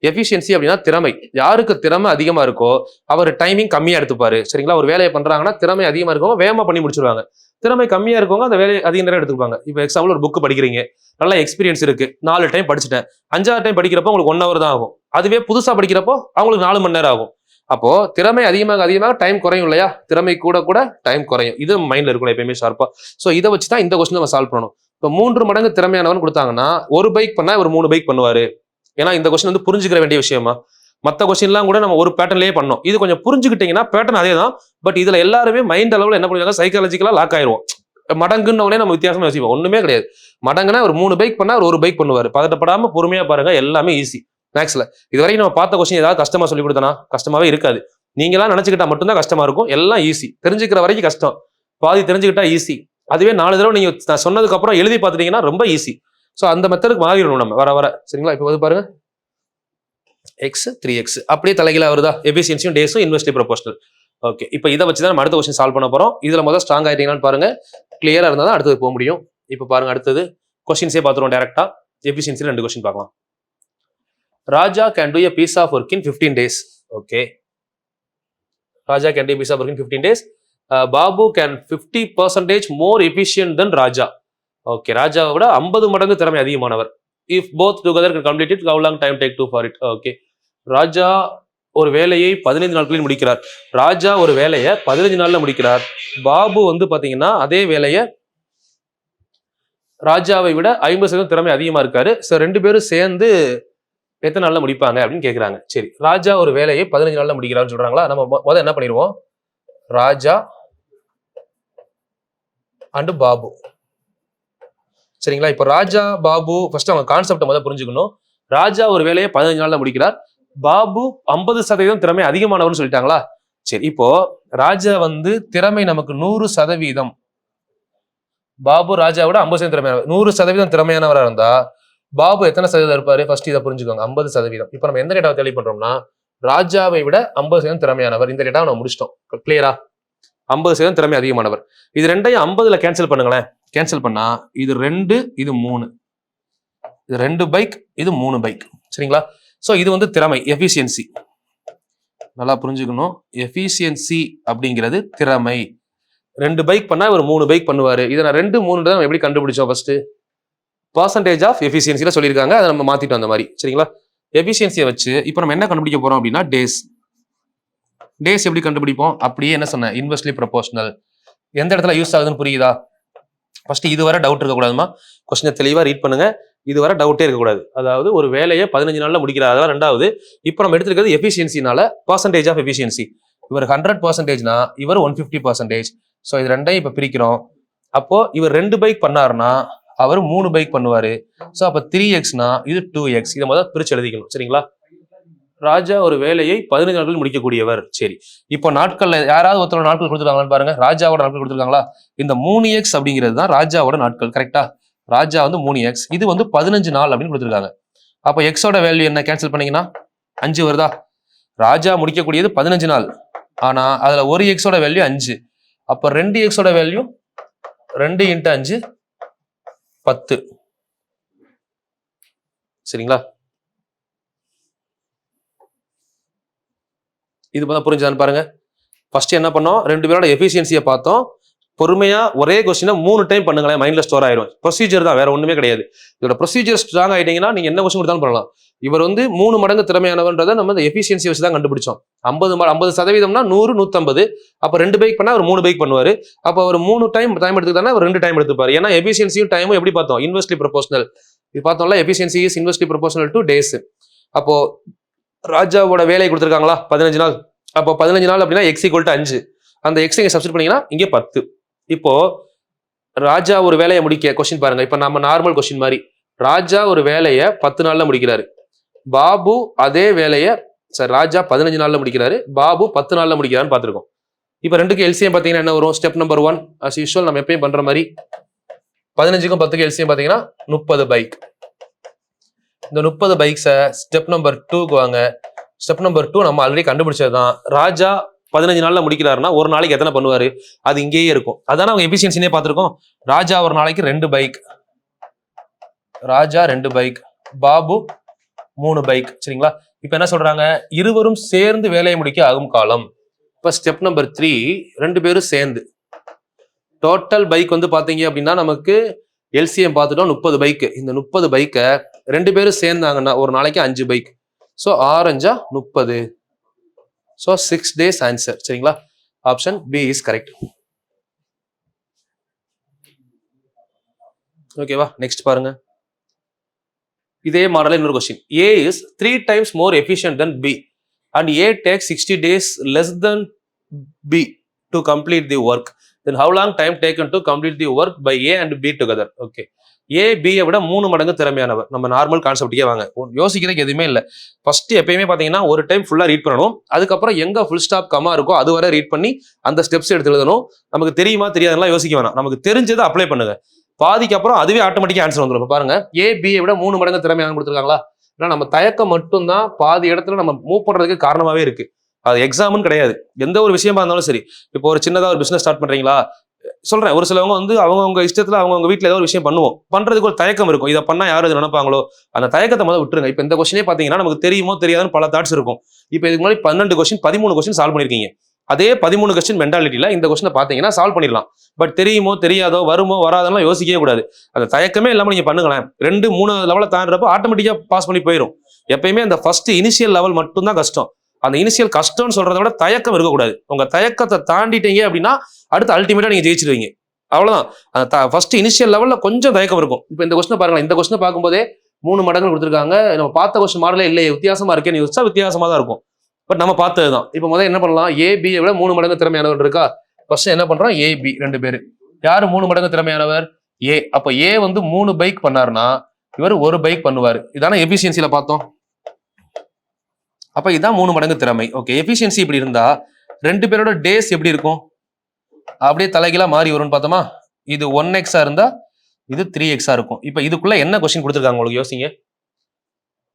எஃபிஷியன்சி அப்படின்னா திறமை. யாருக்கு திறமை அதிகமா இருக்கோ அவர் டைமிங் கம்மியா எடுத்துப்பாரு. சரிங்களா? ஒரு வேலையை பண்றாங்கன்னா திறமை அதிகமா இருக்கவங்க வேகமா பண்ணி முடிச்சிருவாங்க. திறமை கம்மியா இருக்கவங்க அந்த வேலையை அதிக நேரம் எடுத்துப்பாங்க. இப்போ எக்ஸாம்பிள் ஒரு புக் படிக்கிறீங்க, நல்ல எக்ஸ்பீரியன்ஸ் இருக்கு, 4 டைம் படிச்சுட்டேன், 5வது டைம் படிக்கிறப்போ உங்களுக்கு 1 hour தான் ஆகும். அதுவே புதுசா படிக்கிறப்போ அவங்களுக்கு 4 மணி நேரம் ஆகும். அப்போ திறமை அதிகமாக டைம் குறையும் இல்லையா? திறமை கூட டைம் குறையும். இது மைண்ட்ல இருக்கணும் எப்பயுமே ஷார்ப்பா. ஸோ இதை வச்சு தான் இந்த கொஸ்டின் நம்ம சால்வ் பண்ணணும். இப்போ 3 மடங்கு திறமையானவன் கொடுத்தாங்கன்னா ஒரு பைக் பண்ணா ஒரு 3 பைக் பண்ணுவாரு. ஏன்னா இந்த கொஸ்டின் வந்து புரிஞ்சுக்கிற வேண்டிய விஷயமா. மற்ற கொஸ்டின்லாம் கூட நம்ம ஒரு பேட்டர்ன்லேயே பண்ணோம். இது கொஞ்சம் புரிஞ்சுக்கிட்டீங்கன்னா பேட்டர்ன் அதே தான். பட் இதுல எல்லாருமே மைண்ட் அளவில் என்ன பண்ணுவாங்க, சைக்காலஜிக்கலா லாக் ஆயிடுவோம். மடங்குன்னு நம்ம வித்தியாசமா யோசிப்போம். ஒண்ணுமே கிடையாது. மடங்குனா ஒரு 3 பைக் பண்ணா ஒரு பைக் பண்ணுவாரு. பதட்டப்படாம பொறுமையா பாருங்க, எல்லாமே ஈஸி மேக்ஸ்ல. இதுவரைக்கும் நம்ம பார்த்த கொஸ்டின் ஏதாவது கஷ்டமா சொல்லி கொடுத்தனா? கஷ்டமாவே இருக்காது. நீங்களாம் நினைச்சுக்கிட்டா மட்டும்தான் கஷ்டமா இருக்கும். எல்லாம் ஈஸி. தெரிஞ்சுக்கிற வரைக்கும் கஷ்டம், பாதி தெரிஞ்சுக்கிட்டா ஈஸி. அதுவே 4 தடவை நீங்க நான் சொன்னதுக்கு அப்புறம் எழுதி பார்த்துட்டீங்கன்னா ரொம்ப ஈஸி. ஸோ அந்த மெத்தடுக்கு மாறிடணும் நம்ம வர சரிங்களா? இப்போ வந்து பாருங்க, எக்ஸ் 3x அப்படியே தலைகீழா வருதா? எஃபிஷியன்சியும் டேஸும் இன்வெர்ஸ்லி ப்ரொபோஷனல். ஓகே, இப்போ இதை வச்சு தான் நம்ம அடுத்த கொஸ்டின் சால்வ் பண்ண போறோம். இதுல முதல்ல ஸ்ட்ராங் ஆயிட்டீங்களான்னு பாருங்க. கிளியரா இருந்தா தான் அடுத்தது போக முடியும். இப்போ பாருங்க, அடுத்தது கொஸ்டின்ஸே பார்த்துருவோம் டேரக்டா. எஃபிஷியன்சியில் 2 கொஸ்டின் பார்க்கலாம். Raja can do a piece of work in 15 days. Okay, Raja can do piece of work in 15 days. Babu can 50% more efficient then Raja. Okay, ராஜாவை விட 50 மடங்கு திறமை அதிகமானவர். If both together can complete it, how long time take to for it? Okay, Raja ஒரு வேலையை 15 நாட்களில் முடிக்கிறார். ராஜா ஒரு வேலையை 15 நாள்ல முடிக்கிறார். பாபு வந்து பாத்தீங்கன்னா அதே வேலையை ராஜாவை விட 50% திறமை அதிகமா இருக்காரு. ஸோ 2 பேரும் சேர்ந்து எத்தனை நாள்ல முடிப்பாங்க அப்படின்னு கேட்குறாங்க. சரி, ராஜா ஒரு வேலையை 15 நாள்ல முடிக்கிறான்னு சொல்றாங்களா? நம்ம முதல்ல என்ன பண்ணிடுவோம், ராஜா அண்ட் பாபு. சரிங்களா? இப்போ ராஜா பாபு ஃபர்ஸ்ட் அவங்க கான்செப்டை முதல்ல புரிஞ்சுக்கணும். ராஜா ஒரு வேலையை 15 நாள்ல முடிக்கிறார். பாபு 50% திறமை அதிகமானவர்னு சொல்லிட்டாங்களா? சரி, இப்போ ராஜா வந்து திறமை நமக்கு 100%. பாபு ராஜாவோட 50% திறமையானவர். 100% திறமையானவராக இருந்தா பாபு எத்தனை சதவீதம் இருப்பாரு? ஃபர்ஸ்ட் இதை புரிஞ்சுக்கோங்க, 50%. இப்போ நம்ம எந்த டேட்டாவை தெளிவு பண்றோம்னா, ராஜாவை விட 50% திறமையானவர். இந்த டேட்டாவை நம்ம முடிச்சிட்டோம். கிளியரா? 50% திறமை அதிகமானவர். இது ரெண்டையும் 50ல கேன்சல் பண்ணுங்களேன். கேன்சல் பண்ணா இது 2, இது 3, இது 2 பைக், இது 3 பைக். சரிங்களா? ஸோ இது வந்து திறமை, எஃபிஷியன்சி. நல்லா புரிஞ்சுக்கணும். எஃபிஷியன்சி அப்படிங்கிறது திறமை. 2 பைக் பண்ணா ஒரு 3 பைக் பண்ணுவாரு. இதை நான் 2, 3 நம்ம எப்படி கண்டுபிடிச்சோம்? ஃபர்ஸ்ட் பர்சன்டேஜ் ஆஃப் எஃபிஷியன்சில சொல்லியிருக்காங்க, அதை நம்ம மாத்திட்டோம் அந்த மாதிரி. சரிங்களா? எஃபிஷியன்சியை வச்சு இப்போ நம்ம என்ன கண்டுபிடிக்க போறோம் அப்படின்னா டேஸ். டேஸ் எப்படி கண்டுபிடிப்போம்? அப்படியே என்ன சொன்னேன், இன்வெர்ஸ்லி ப்ரொபோஷனல். எந்த இடத்துல யூஸ் ஆகுதுன்னு புரியுதா? ஃபர்ஸ்ட் இதுவரை டவுட் இருக்கக்கூடாதுமா, கொஸ்டினை தெளிவா ரீட் பண்ணுங்க. இதுவரை டவுட்டே இருக்கக்கூடாது. அதாவது ஒரு வேலையை 15 நாள்ல முடிக்கிறார், அதான் 2வது. இப்போ நம்ம எடுத்துக்கிறது எஃபிஷியன்சினால பர்சன்டேஜ் ஆஃப் எஃபிஷியன்சி. இவர் 100%னா இவர் 150%. ஸோ இது ரெண்டையும் இப்போ பிரிக்கிறோம். அப்போ இவர் 2 பைக் பண்ணாருன்னா அவர் 3 பைக் பண்ணுவாரு. ஸோ அப்போ 3x இது 2x. இதை முதல் பிரிச்சு எழுதிக்கணும். சரிங்களா? ராஜா ஒரு வேலையை 15 நாட்களில் முடிக்கக்கூடியவர். சரி, இப்போ நாட்கள்ல யாராவது ஒருத்தரோட நாட்கள் கொடுத்துருக்காங்களான்னு பாருங்க. ராஜாவோட நாட்கள் கொடுத்துருக்காங்களா? இந்த 3x அப்படிங்கிறது தான் ராஜாவோட நாட்கள். கரெக்டா? ராஜா வந்து 3x, இது வந்து 15 நாள் அப்படின்னு கொடுத்துருக்காங்க. அப்போ எக்ஸோட வேல்யூ என்ன? கேன்சல் பண்ணீங்கன்னா 5 வருதா? ராஜா முடிக்கக்கூடியது 15 நாள், ஆனா அதுல ஒரு எக்ஸோட வேல்யூ 5. அப்போ 2x வேல்யூ 2 × 5 10. சரிங்களா? இது புரிஞ்சுதான்னு பாருங்க. ஃபர்ஸ்ட் என்ன பண்ணோம், 2 பேரோட எஃபிஷியன்சியை பார்த்தோம். பொறுமையா ஒரே கொஸ்டினை 3 டைம் பண்ணுங்களேன், மைண்ட்ல ஸ்டோர் ஆயிரும். ப்ரொசீஜர் தான், வேற ஒண்ணுமே கிடையாது. இதோட ப்ரொசீஜர் ஸ்ட்ராங் ஆயிட்டீங்கன்னா நீங்க என்ன கொஸ்டின் கொடுத்தாலும் பண்ணலாம். இவர் வந்து 3 மடங்கு திறமையானவன்றதை நம்ம இந்த எஃபிஷியன்சி வச்சு தான் கண்டுபிடிச்சோம். 50%னா 100, 150. அப்போ 2 பைக் பண்ணா அவர் 3 பைக் பண்ணுவாரு. அப்போ அவர் 3 டைம் எடுத்துக்கிட்டாங்கன்னா அவர் 2 டைம் எடுத்துப்பாரு. ஏன்னா எஃபிஷியன்சியும் டைமும் எப்படி பார்த்தோம், இன்வெர்ஸ்லி ப்ரொபோஷனல். இது பார்த்தோம்ல, efficiency is inversely proportional two days. அப்போ ராஜாவோட வேலை கொடுத்துருக்காங்களா 15 நாள். அப்போ 15 நாள் அப்படின்னா x = 5. அந்த x இங்க சப்ஸ்டிட் பண்ணீங்கன்னா இங்கே 10. இப்போ ராஜா ஒரு வேலையை முடிக்க கொஸ்டின் பாருங்க. இப்போ நம்ம நார்மல் கொஸ்டின் மாதிரி, ராஜா ஒரு வேலையை 10 நாள்ல முடிக்கிறாரு. பாபு அதே வேலையை ராஜா 15 நாள்ல முடிக்கிறாரு, பாபு 10 நாள்ல முடிக்கிறான்னு பார்த்துருக்கோம். இப்போ 2க்கு எல்சிஎம் பார்த்தீங்கன்னா என்ன வரும்? ஸ்டெப் நம்பர் 1 as usual நம்ம எப்பயும் பண்ற மாதிரி 15க்கும் 10க்கும் எல்சிஎம் பார்த்தீங்கன்னா 30 பைக். இந்த 30 பைக்ஸை ஸ்டெப் நம்பர் 2க்கு வாங்க. ஸ்டெப் நம்பர் 2 நம்ம ஆல்ரெடி கண்டுபிடிச்சது தான். ராஜா 15 நாள்ல முடிக்கிறாருன்னா ஒரு நாளைக்கு எத்தனை பண்ணுவாரு? அது இங்கேயே இருக்கும். அதான அவங்க எஃபிஷியன்சினே பார்த்துருக்கோம். ராஜா ஒரு நாளைக்கு 2 பைக், ராஜா 2 பைக், பாபு 3 பைக். சரிங்களா? இப்ப என்ன சொல்றாங்க, இருவரும் சேர்ந்து வேலையை முடிக்க ஆகும் காலம். இப்ப ஸ்டெப் நம்பர் 3, 2 பேரும் சேர்ந்து டோட்டல் பைக் வந்து பாத்தீங்க அப்படின்னா நமக்கு எல்சிஎம் பார்த்துட்டோம் 30 பைக். இந்த 30 பைக்கை 2 பேரும் சேர்ந்தாங்கன்னா ஒரு நாளைக்கு 5 பைக். ஸோ 6 30. So 6 days answer. சரிங்களா? Option B is correct. ஓகேவா? நெக்ஸ்ட் பாருங்க. இதே மாடல இன்னொரு question. A is 3 times more efficient than B and A takes 60 days less than B to complete the work. Then how long time taken to complete the work by A and B together? Okay. A B விட 3 மடங்கு திறமையானவர். நம்ம normal கான்செப்ட்க்கே வாங்க. யோசிக்கிறதுக்கு எதுவுமே இல்லை. First எப்பயுமே பாத்தீங்கன்னா ஒரு டைம் ஃபுல்லா ரீட் பண்ணணும். அதுக்கப்புறம் எங்க ஃபுல் ஸ்டாப் கமா இருக்கோ அது வரை ரீட் பண்ணி அந்த ஸ்டெப்ஸ் எடுத்து எழுதணும். நமக்கு தெரியுமா தெரியாதுலாம் யோசிக்க வேணாம். நமக்கு தெரிஞ்சதை அப்ளை பண்ணுங்க. பாதிக்கு அப்புறம் அதுவே ஆட்டோமேட்டிக்கா ஆன்சர் வந்துடும். பாருங்க, ஏ பி விட 3 மடங்கு திறமையாக கொடுத்துருக்காங்களா? ஏன்னா நம்ம தயக்கம் மட்டும்தான் பாதி இடத்துல நம்ம மூவ் பண்றதுக்கு காரணமாவே இருக்கு. அது எக்ஸாம்னு கிடையாது. எந்த ஒரு விஷயமா இருந்தாலும் சரி. இப்போ ஒரு சின்னதா ஒரு பிசினஸ் ஸ்டார்ட் பண்றீங்களா, சொல்றேன், ஒரு சிலவங்க வந்து அவங்கவுங்க இஷ்டத்துல அவங்கவுங்க வீட்டுல ஏதோ ஒரு விஷயம் பண்ணுவோம். பண்றதுக்கு ஒரு தயக்கம் இருக்கும். இதை பண்ணா யாரும் இது நினைப்பாங்களோ, அந்த தயக்கத்தை முதல்ல விட்டுருங்க. இப்போ இந்த கொஸ்டினே பாத்தீங்கன்னா நமக்கு தெரியுமோ தெரியாதுன்னு பல தாட்ஸ் இருக்கும். இப்போ இதுக்கு முன்னாடி 12 கொஸ்டின் 13 கொஸ்டின் சால்வ் பண்ணிருக்கீங்க. அதே 13 கொஸ்டின் மென்டாலிட்டியில இந்த கொஸ்டினை பாத்தீங்கன்னா சால்வ் பண்ணிடலாம். பட் தெரியுமோ தெரியாதோ வருமோ வராதெல்லாம் யோசிக்கவே கூடாது. அந்த தயக்கமே இல்லாம நீங்க பண்ணுங்களேன். 2 3 லெவலை தாண்டறப்போ ஆட்டோமேட்டிக்கா பாஸ் பண்ணி போயிடும். எப்பயுமே அந்த ஃபர்ஸ்ட் இனிஷியல் லெவல் மட்டும் தான் கஷ்டம். அந்த இனிஷியல் கஷ்டம்னு சொல்றதை விட தயக்கம் இருக்கக்கூடாது. உங்க தயக்கத்தை தாண்டிட்டீங்க அப்படின்னா அடுத்து அல்டிமேட்டா நீங்க ஜெயிச்சிருவீங்க. அவ்வளவுதான். அந்த ஃபர்ஸ்ட் இனிஷியல் லெவல்ல கொஞ்சம் தயக்கம் இருக்கும். இப்போ இந்த கொஸ்டினை பாருங்க. இந்த கொஸ்டினை பார்க்கும்போதே 3 மடங்கு கொடுத்துருக்காங்க. நம்ம பார்த்த கொஸ்டின் மாடலே இல்லையே, வித்தியாசமா இருக்கேன்னு யோசிச்சா வித்தியாசமா தான் இருக்கும். பட் நம்ம பார்த்ததுதான். இப்போ முதல்ல என்ன பண்ணலாம், ஏ பி விட 3 மடங்கு திறமையானவர் இருக்கா? ஃபர்ஸ்ட் என்ன பண்றோம், ஏ பி 2 பேரு. யாரு 3 மடங்கு திறமையானவர்? ஏ. அப்ப ஏ வந்து 3 பைக் பண்ணாருன்னா இவர் 1 பைக் பண்ணுவாரு. இதான எபிசியன்சில பார்த்தோம். அப்ப இதான் 3 மடங்கு திறமை. ஓகே, எபிசியன்சி இப்படி இருந்தா 2 பேரோட டேஸ் எப்படி இருக்கும்? அப்படியே தலைகீழா மாறி வரும்னு பார்த்தோமா? இது 1x இருந்தா இது 3x இருக்கும். இப்ப இதுக்குள்ள என்ன கொஸ்டின் கொடுத்துருக்காங்க உங்களுக்கு யோசிங்க.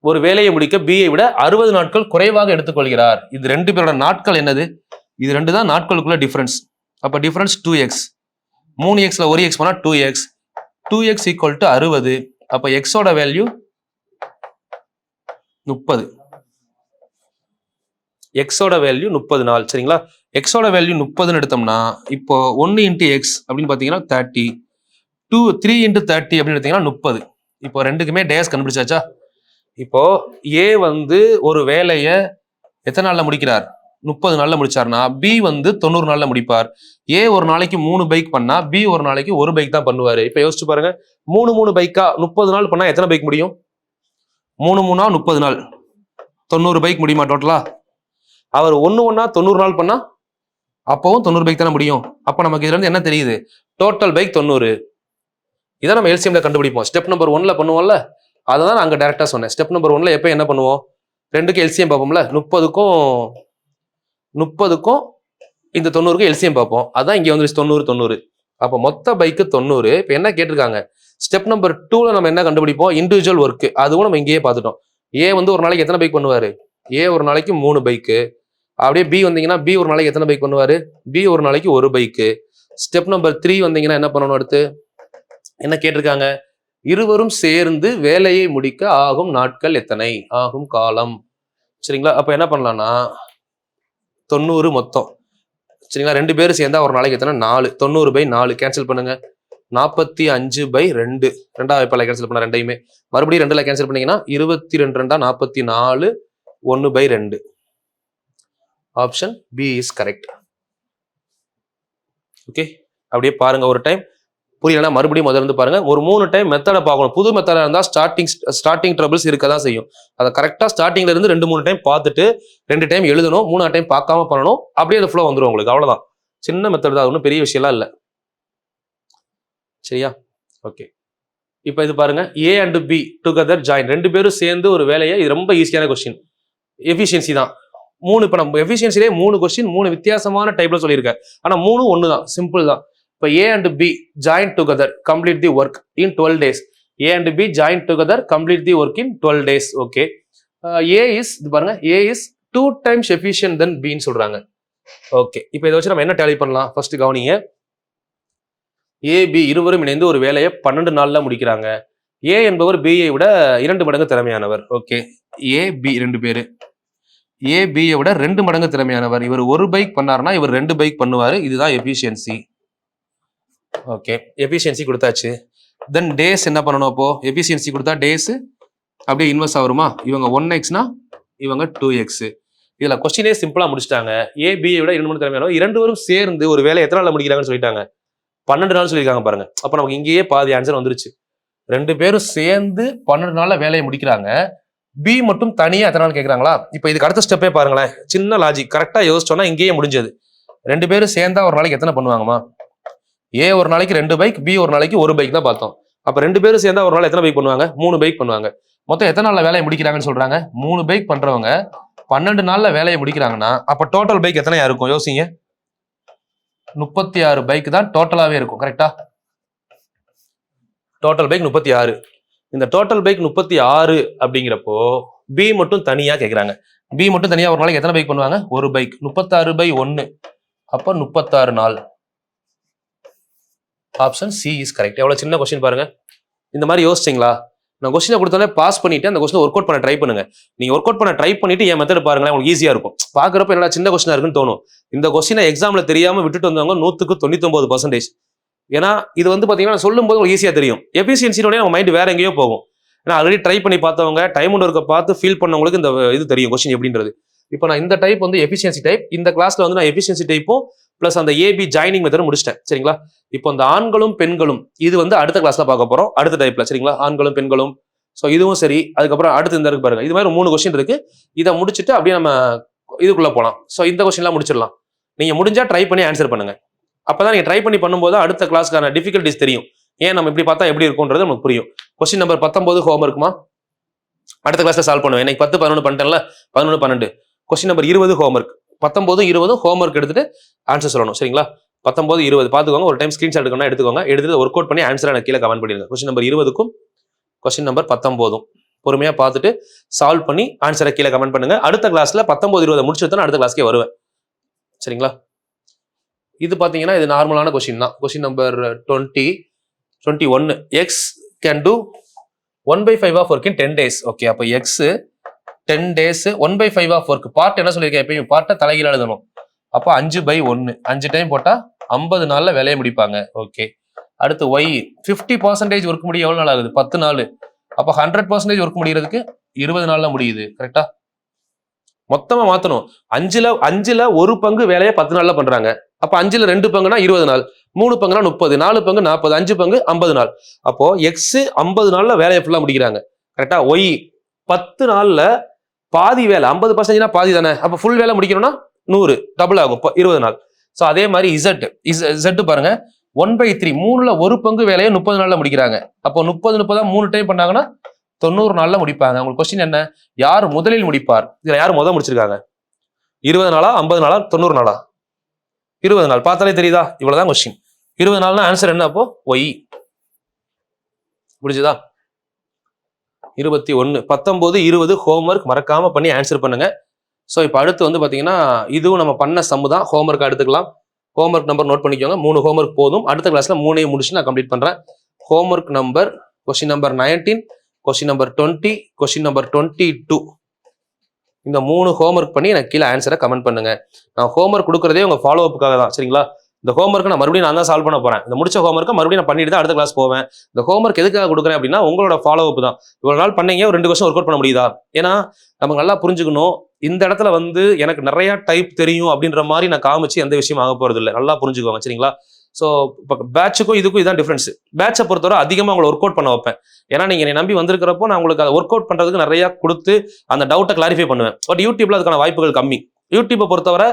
ஒரு வேலையை முடிக்க பிஐ விட 60 நாட்கள் குறைவாக எடுத்துக்கொள்கிறார். இது 2 பேரோட நாட்கள் என்னது? இது 2 தான் நாட்களுக்குள்ள டிஃபரன்ஸ். அப்ப டிஃபரன்ஸ் 2x. 3xல 1x போனா 2x. 2x equal to 60. அப்ப எக்ஸோட வேல்யூ 30. எக்ஸோட வேல்யூ 30 நாள். சரிங்களா? எக்ஸோட வேல்யூ 30ன்னு எடுத்தோம்னா இப்போ 1 இன்ட்டு எக்ஸ் அப்படின்னு பாத்தீங்கன்னா 30. 3 இன்ட்டு 30 அப்படின்னு எடுத்தீங்கன்னா 30. இப்போ ரெண்டுக்குமே டேஸ் கண்டுபிடிச்சாச்சா? இப்போ ஏ வந்து ஒரு வேலையை எத்தனை நாள்ல முடிக்கிறார்? 30 நாள்ல முடிச்சார்னா பி வந்து 90 நாள்ல முடிப்பார். ஏ ஒரு நாளைக்கு 3 பைக் பண்ணா பி ஒரு நாளைக்கு 1 பைக் தான் பண்ணுவாரு. இப்ப யோசிச்சு பாருங்க, 3 பைக்கா 30 நாள் பண்ணா எத்தனை பைக் முடியும்? 3 30 நாள் 90 பைக் முடியுமா டோட்டலா? அவர் 1 90 நாள் பண்ணா அப்பவும் 90 பைக் தானே முடியும். அப்ப நமக்கு இதுல இருந்து என்ன தெரியுது? Total bike 90. இதை நம்ம எல்சிஎம்ல கண்டுபிடிப்போம். ஸ்டெப் நம்பர் 1ல பண்ணுவோம்ல, அதான் அங்க டைரக்டா சொன்னேன். ஸ்டெப் நம்பர் 1ல எப்ப என்ன பண்ணுவோம்? 2க்கு எல்சிஎம் பார்ப்போம்ல, 30க்கும் இந்த 90க்கும் எல்சிஎம் பார்ப்போம். அதான் இங்க வந்து 90. அப்ப மொத்த பைக்கு 90. இப்ப என்ன கேட்டிருக்காங்க? ஸ்டெப் நம்பர் 2ல நம்ம என்ன கண்டுபிடிப்போம்? Individual work. அதுவும் நம்ம இங்கேயே பார்த்துட்டோம். ஏ வந்து ஒரு நாளைக்கு எத்தனை பைக் பண்ணுவாரு? ஏ ஒரு நாளைக்கு 3 பைக்கு. அப்படியே பி வந்தீங்கன்னா பி ஒரு நாளைக்கு எத்தனை பைக் பண்ணுவாரு? பி ஒரு நாளைக்கு 1 பைக்கு. ஸ்டெப் நம்பர் 3 வந்தீங்கன்னா என்ன பண்ணணும்? அடுத்து என்ன கேட்டிருக்காங்க? இருவரும் சேர்ந்து வேலையை முடிக்க ஆகும் நாட்கள் எத்தனை? ஆகும் காலம். சரிங்களா? அப்ப என்ன பண்ணலாம்னா 90 மொத்தம். சரிங்களா? 2 பேரும் சேர்ந்தா ஒரு நாளைக்கு எத்தனை? 4. 90/4 கேன்சல் பண்ணுங்க. 45/2. ரெண்டாவது பல கேன்சல் பண்ண ரெண்டையுமே மறுபடியும் 2ல கேன்சல் பண்ணீங்கன்னா 22 2 44. 1/2. Option B is correct. Okay, அப்படியே பாருங்க ஒரு டைம். புரியலன்னா மறுபடியும் முதல்ல இருந்து பாருங்க. ஒரு 3 டைம் மெத்தடை பார்க்கணும். புது மெத்தடா இருந்தா ஸ்டார்டிங் ட்ரபிள்ஸ் இருக்கதான் செய்யும். அதை கரெக்டா ஸ்டார்டிங்ல இருந்து 2-3 டைம் பார்த்துட்டு 2 டைம் எழுதணும். 3ஆவது டைம் பார்க்காம பண்ணணும். அப்படியே அந்த ஃப்ளோ வந்துடும் உங்களுக்கு. அவ்வளவுதான். சின்ன மெத்தட் தான், ஒன்றும் பெரிய விஷயம்லாம் இல்லை. சரியா? ஓகே, இப்போ இது பாருங்க. A and B together join. 2 பேரும் சேர்ந்து ஒரு வேலையை, இது ரொம்ப ஈஸியான கொஸ்டின். எஃபிஷியன்சி தான் 3. இப்போ நம்ம எஃபிஷியன்சிலே 3 கொஸ்டின் 3 வித்தியாசமான டைப்ல சொல்லியிருக்கேன். ஆனா 3 ஒன்று தான், சிம்பிள் தான். இப்போ A and B join together complete the work in 12 days. A and B join together complete the work in 12 days. Okay, A is இது பாருங்க, A is 2 times efficient than பின்னு சொல்றாங்க. ஓகே, இப்போ இதை வச்சு நம்ம என்ன டேலி பண்ணலாம்? ஃபர்ஸ்ட் கவனிங்க. ஏ பி இருவரும் இணைந்து ஒரு வேலையை 12 நாள்ல முடிக்கிறாங்க. ஏ என்பவர் பிஐ விட 2 மடங்கு திறமையானவர். ஓகே, ஏபி 2 பேரு. ஏபியை விட 2 மடங்கு திறமையானவர். இவர் 1 பைக் பண்ணாருன்னா இவர் 2 பைக் பண்ணுவாரு. இதுதான் எஃபிஷியன்சி. ஓகே, எஃபிஷியன்சி கொடுத்தாச்சு. தென் டேஸ் என்ன பண்ணணும்? அப்போ எஃபிஷியன்சி கொடுத்தா டேஸ் அப்படியே இன்வெர்ஸ் ஆகுமா? இவங்க 1xனா இவங்க 2x. இதுல கொஸ்டினே சிம்பிளா முடிச்சிட்டாங்க. ஏபியை விட 2 மடங்கு திறமையானவர் 2 பேரும் சேர்ந்து ஒரு வேலை எத்தனை நாள் முடிக்கிறாங்கன்னு சொல்லிட்டாங்க. 12 நாள் சொல்லியிருக்காங்க பாருங்க. அப்ப நமக்கு இங்கேயே பாதி ஆன்சர் வந்துருச்சு. 2 பேரும் சேர்ந்து 12 நாள்ல வேலையை முடிக்கிறாங்க. பி மட்டும் தனியா எத்தனை நாள் கேட்கறாங்களா? இப்போ இதுக்கு அடுத்த ஸ்டெப்பே பாருங்களேன். சின்ன லாஜிக் கரெக்டா யோசிச்சோம்னா இங்கேயே முடிஞ்சது. 2 பேரும் சேர்ந்தா ஒரு நாளைக்கு எத்தனை பண்ணுவாங்கம்மா? ஏ ஒரு நாளைக்கு 2 பைக், பி ஒரு நாளைக்கு 1 பைக் தான் பார்த்தோம். அப்ப 2 பேரும் சேர்ந்தா ஒரு நாள் எத்தனை பைக் பண்ணுவாங்க? 3 பைக் பண்ணுவாங்க. மொத்தம் எத்தனை நாள்ல வேலையை முடிக்கிறாங்கன்னு சொல்றாங்க? 3 பைக் பண்றவங்க 12 நாள்ல வேலையை முடிக்கிறாங்கன்னா அப்ப டோட்டல் பைக் எத்தனையா இருக்கும்? யோசிங்க. 36 பைக் தான் டோட்டலாவே இருக்கும். கரெக்டா? Total bike 36. இந்த டோட்டல் பைக் 36 அப்படிங்கிறப்போ பி மட்டும் தனியா கேட்கறாங்க. பி மட்டும் தனியா ஒரு நாளைக்கு எத்தனை பைக் பண்ணுவாங்க? 1 பைக். 36/1 அப்ப 36 நாள். Option C is correct. எவ்வளவு சின்ன கொஸ்டின் பாருங்க. இந்த மாதிரி யோசிச்சிங்களா? நான் கொஸ்டினை கொடுத்தோன்னே பாஸ் பண்ணிட்டு அந்த கொஸ்டினை ஒர்க் அவுட் பண்ண ட்ரை பண்ணுங்க. நீங்க ஒர்க் அவுட் பண்ண ட்ரை பண்ணிட்டு என் மெத்தட் பாருங்களேன், உங்களுக்கு ஈஸியா இருக்கும். பாக்குறப்ப என்னடா சின்ன கொஸ்டினா இருக்குன்னு தோணும். இந்த கொஸ்டினை எக்ஸாம்ல தெரியாம விட்டுட்டு வந்தவங்க 100க்கு 99%. ஏன்னா இது வந்து பாத்தீங்கன்னா சொல்லும் போது உங்களுக்கு ஈஸியா தெரியும். எஃபிஷியன்சினோட நம்ம மைண்ட் வேற எங்கேயோ போகும். ஏன்னா ஆல்ரெடி ட்ரை பண்ணி பார்த்தவங்க டைம் ஒன்று இருக்க பார்த்து ஃபீல் பண்ணவங்களுக்கு இந்த இது தெரியும் கொஸ்டின் எப்படின்றது. இப்போ நான் இந்த டைப் வந்து எஃபிஷியன்சி டைப். இந்த கிளாஸ்ல வந்து நான் எஃபிஷியன்சி டைப்பும் பிளஸ் அந்த ஏபி ஜாயினிங் மெத்தட் முடிச்சிட்டேன். சரிங்களா? இப்போ இந்த ஆண்களும் பெண்களும் இது வந்து அடுத்த கிளாஸ்ல பார்க்க போறோம். அடுத்த டைப்ல. சரிங்களா? ஆண்களும் பெண்களும். ஸோ இதுவும் சரி. அதுக்கப்புறம் அடுத்து இந்த இருக்கு பாருங்க. இது மாதிரி 3 கொஸ்டின் இருக்கு. இதை முடிச்சுட்டு அப்படியே நம்ம இதுக்குள்ள போகலாம். ஸோ இந்த கொஸ்டின்லாம் முடிச்சிடலாம். நீங்க முடிஞ்சா ட்ரை பண்ணி ஆன்சர் பண்ணுங்க. அப்பதான் நீங்க ட்ரை பண்ணி பண்ணும்போது அடுத்த கிளாஸ்க்கான டிஃபிகல்டிஸ் தெரியும். ஏன் நம்ம இப்படி பார்த்தா எப்படி இருக்கும்ன்றது நமக்கு புரியும். கொஸ்டின் நம்பர் 19 ஹோம் இருக்குமா? அடுத்த கிளாஸ்ல சால்வ் பண்ணுவேன். இன்னைக்கு 10, 11 பண்ணிட்டேன்ல. 11, 12. Question number 20 home work. 19, 20 home work எடுத்துட்டு ஆன்சர் சொல்லணும். சரிங்களா? 19, 20 பாத்துக்கோங்க. ஒரு டைம் ஸ்கிரீன்ஷாட் எடுக்கணும், எடுத்துக்கோங்க. எடுத்துட்டு ஒர்க் அவுட் பண்ணி ஆன்சரை எனக்கு கீழே கமெண்ட் பண்ணிடுங்க. கொஸ்டின் நம்பர் 20க்கும் கொஸ்டின் நம்பர் 19 பொறுமையா பார்த்துட்டு சால்வ் பண்ணி ஆன்சரை கீழே கமெண்ட் பண்ணுங்க. அடுத்த கிளாஸ்ல 19, 20 முடிச்சுட்டு அடுத்த கிளாஸ்க்கே வருவேன். சரிங்களா? இது பாத்தீங்கன்னா இது நார்மலான கொஸ்டின் தான். Question number 20, 21. X can do 1/5 of work in 10 days. Okay, அப்போ X 10 days 1/5 of work. Part என்ன சொல்லியிருக்கேன்? எப்பயும் பார்ட்டை தலைகீழ எழுதணும். அப்போ 5/1 5 டைம் போட்டா 50 நாள்ல வேலையை முடிப்பாங்க. ஓகே. அடுத்து ஒய் 50% ஒர்க் முடிய எவ்வளவு நாள் ஆகுது? 10 நாள். அப்போ 100% ஒர்க் முடியறதுக்கு 20 நாள்ல முடியுது. கரெக்டா? மொத்தமா மாத்தணும். 5ல 1 பங்கு வேலையை 10 நாள்ல பண்றாங்க. அப்ப 5ல 2 பங்குனா 20 நாள், 3 பங்குனா 30, 4 பங்கு 40, 5 பங்கு 50 நாள். அப்போ எக்ஸ் 50 நாள்ல வேலையை ஃபுல்லா முடிக்கிறாங்க. கரெக்டா? ஒய் 10 நாள்ல பாதி வேலை 50%னா பாதி தானே. அப்ப ஃபுல் வேலை முடிக்கணும்னா 100 டபுள் ஆகும் 20 நாள். ஸோ அதே மாதிரி இசட் பாருங்க 1/3 3ல 1 பங்கு வேலையை 30 நாள்ல முடிக்கிறாங்க. அப்போ 30 3 டைம் பண்ணாங்கன்னா 90 நாள்ல முடிப்பாங்க. உங்களுக்கு கொஸ்டின் என்ன? யார் முதலில் முடிப்பார்? இதுல யார் முதல் முடிச்சிருக்காங்க? 20 நாளா 50 நாளா 90 நாளா? 20 நாள். பார்த்தாலே தெரியுதா? இவ்வளவுதான் கொஸ்டின். 20 நாள்னா ஆன்சர் என்ன? அப்போ ஒய். முடிஞ்சுதா? 21, 19, 20 ஹோம்ஒர்க் மறக்காம பண்ணி ஆன்சர் பண்ணுங்க. ஸோ இப்போ அடுத்து வந்து பாத்தீங்கன்னா இதுவும் நம்ம பண்ண சம்மு தான். ஹோம்ஒர்க் எடுத்துக்கலாம். ஹோம்ஒர்க் நம்பர் நோட் பண்ணிக்கோங்க. 3 ஹோம்ஒர்க் போதும். அடுத்த கிளாஸ்ல 3 முடிச்சு நான் கம்ப்ளீட் பண்றேன். Homework number question number 19, question number 20, question number 22. இந்த 3 ஹோம்ஒர்க் பண்ணி எனக்கு கீழே ஆன்சரை கமெண்ட் பண்ணுங்க. நான் ஹோம்ஒர்க் கொடுக்குறதே உங்க ஃபாலோ அப்புக்காக தான். சரிங்களா? இந்த ஹோம்ஒர்க்கை நான் மறுபடியும் நான் தான் சால்வ் பண்ண போறேன். இந்த முடிச்ச ஹோம்ஒர்க்கை மறுபடியும் நான் பண்ணிட்டு தான் அடுத்த கிளாஸ் போவேன். இந்த ஹோம்ஒர்க் எதுக்காக கொடுக்குறேன் அப்படின்னா உங்களோட ஃபாலோ அப் தான். இவ்வளவு நாள் பண்ணீங்க, ஒரு 2 கொஸ்டின் ஒர்க் அவுட் பண்ண முடியுதா? ஏன்னா நமக்கு நல்லா புரிஞ்சுக்கணும். இந்த இடத்துல வந்து எனக்கு நிறைய டைப் தெரியும் அப்படின்ற மாதிரி நான் காமிச்சு எந்த விஷயம் ஆக போறது இல்லை. நல்லா புரிஞ்சுக்கோங்க. சரிங்களா? ஸோ இப்போ பேட்சுக்கும் இதுக்கும் இதான் டிஃபரன்ஸ். பேட்சை பொறுத்தவரை அதிகமாக உங்களை ஒர்க் அவுட் பண்ண வைப்பேன். ஏன்னா நீங்க என்னை நம்பி வந்திருக்கிறப்போ நான் உங்களுக்கு அதை ஒர்க் அவுட் பண்றதுக்கு நிறைய கொடுத்து அந்த டவுட்டை கிளாரிஃபை பண்ணுவேன். பட் யூடியூப்ல அதுக்கான வாய்ப்புகள் கம்மி. யூடியூப்பை பொறுத்தவரை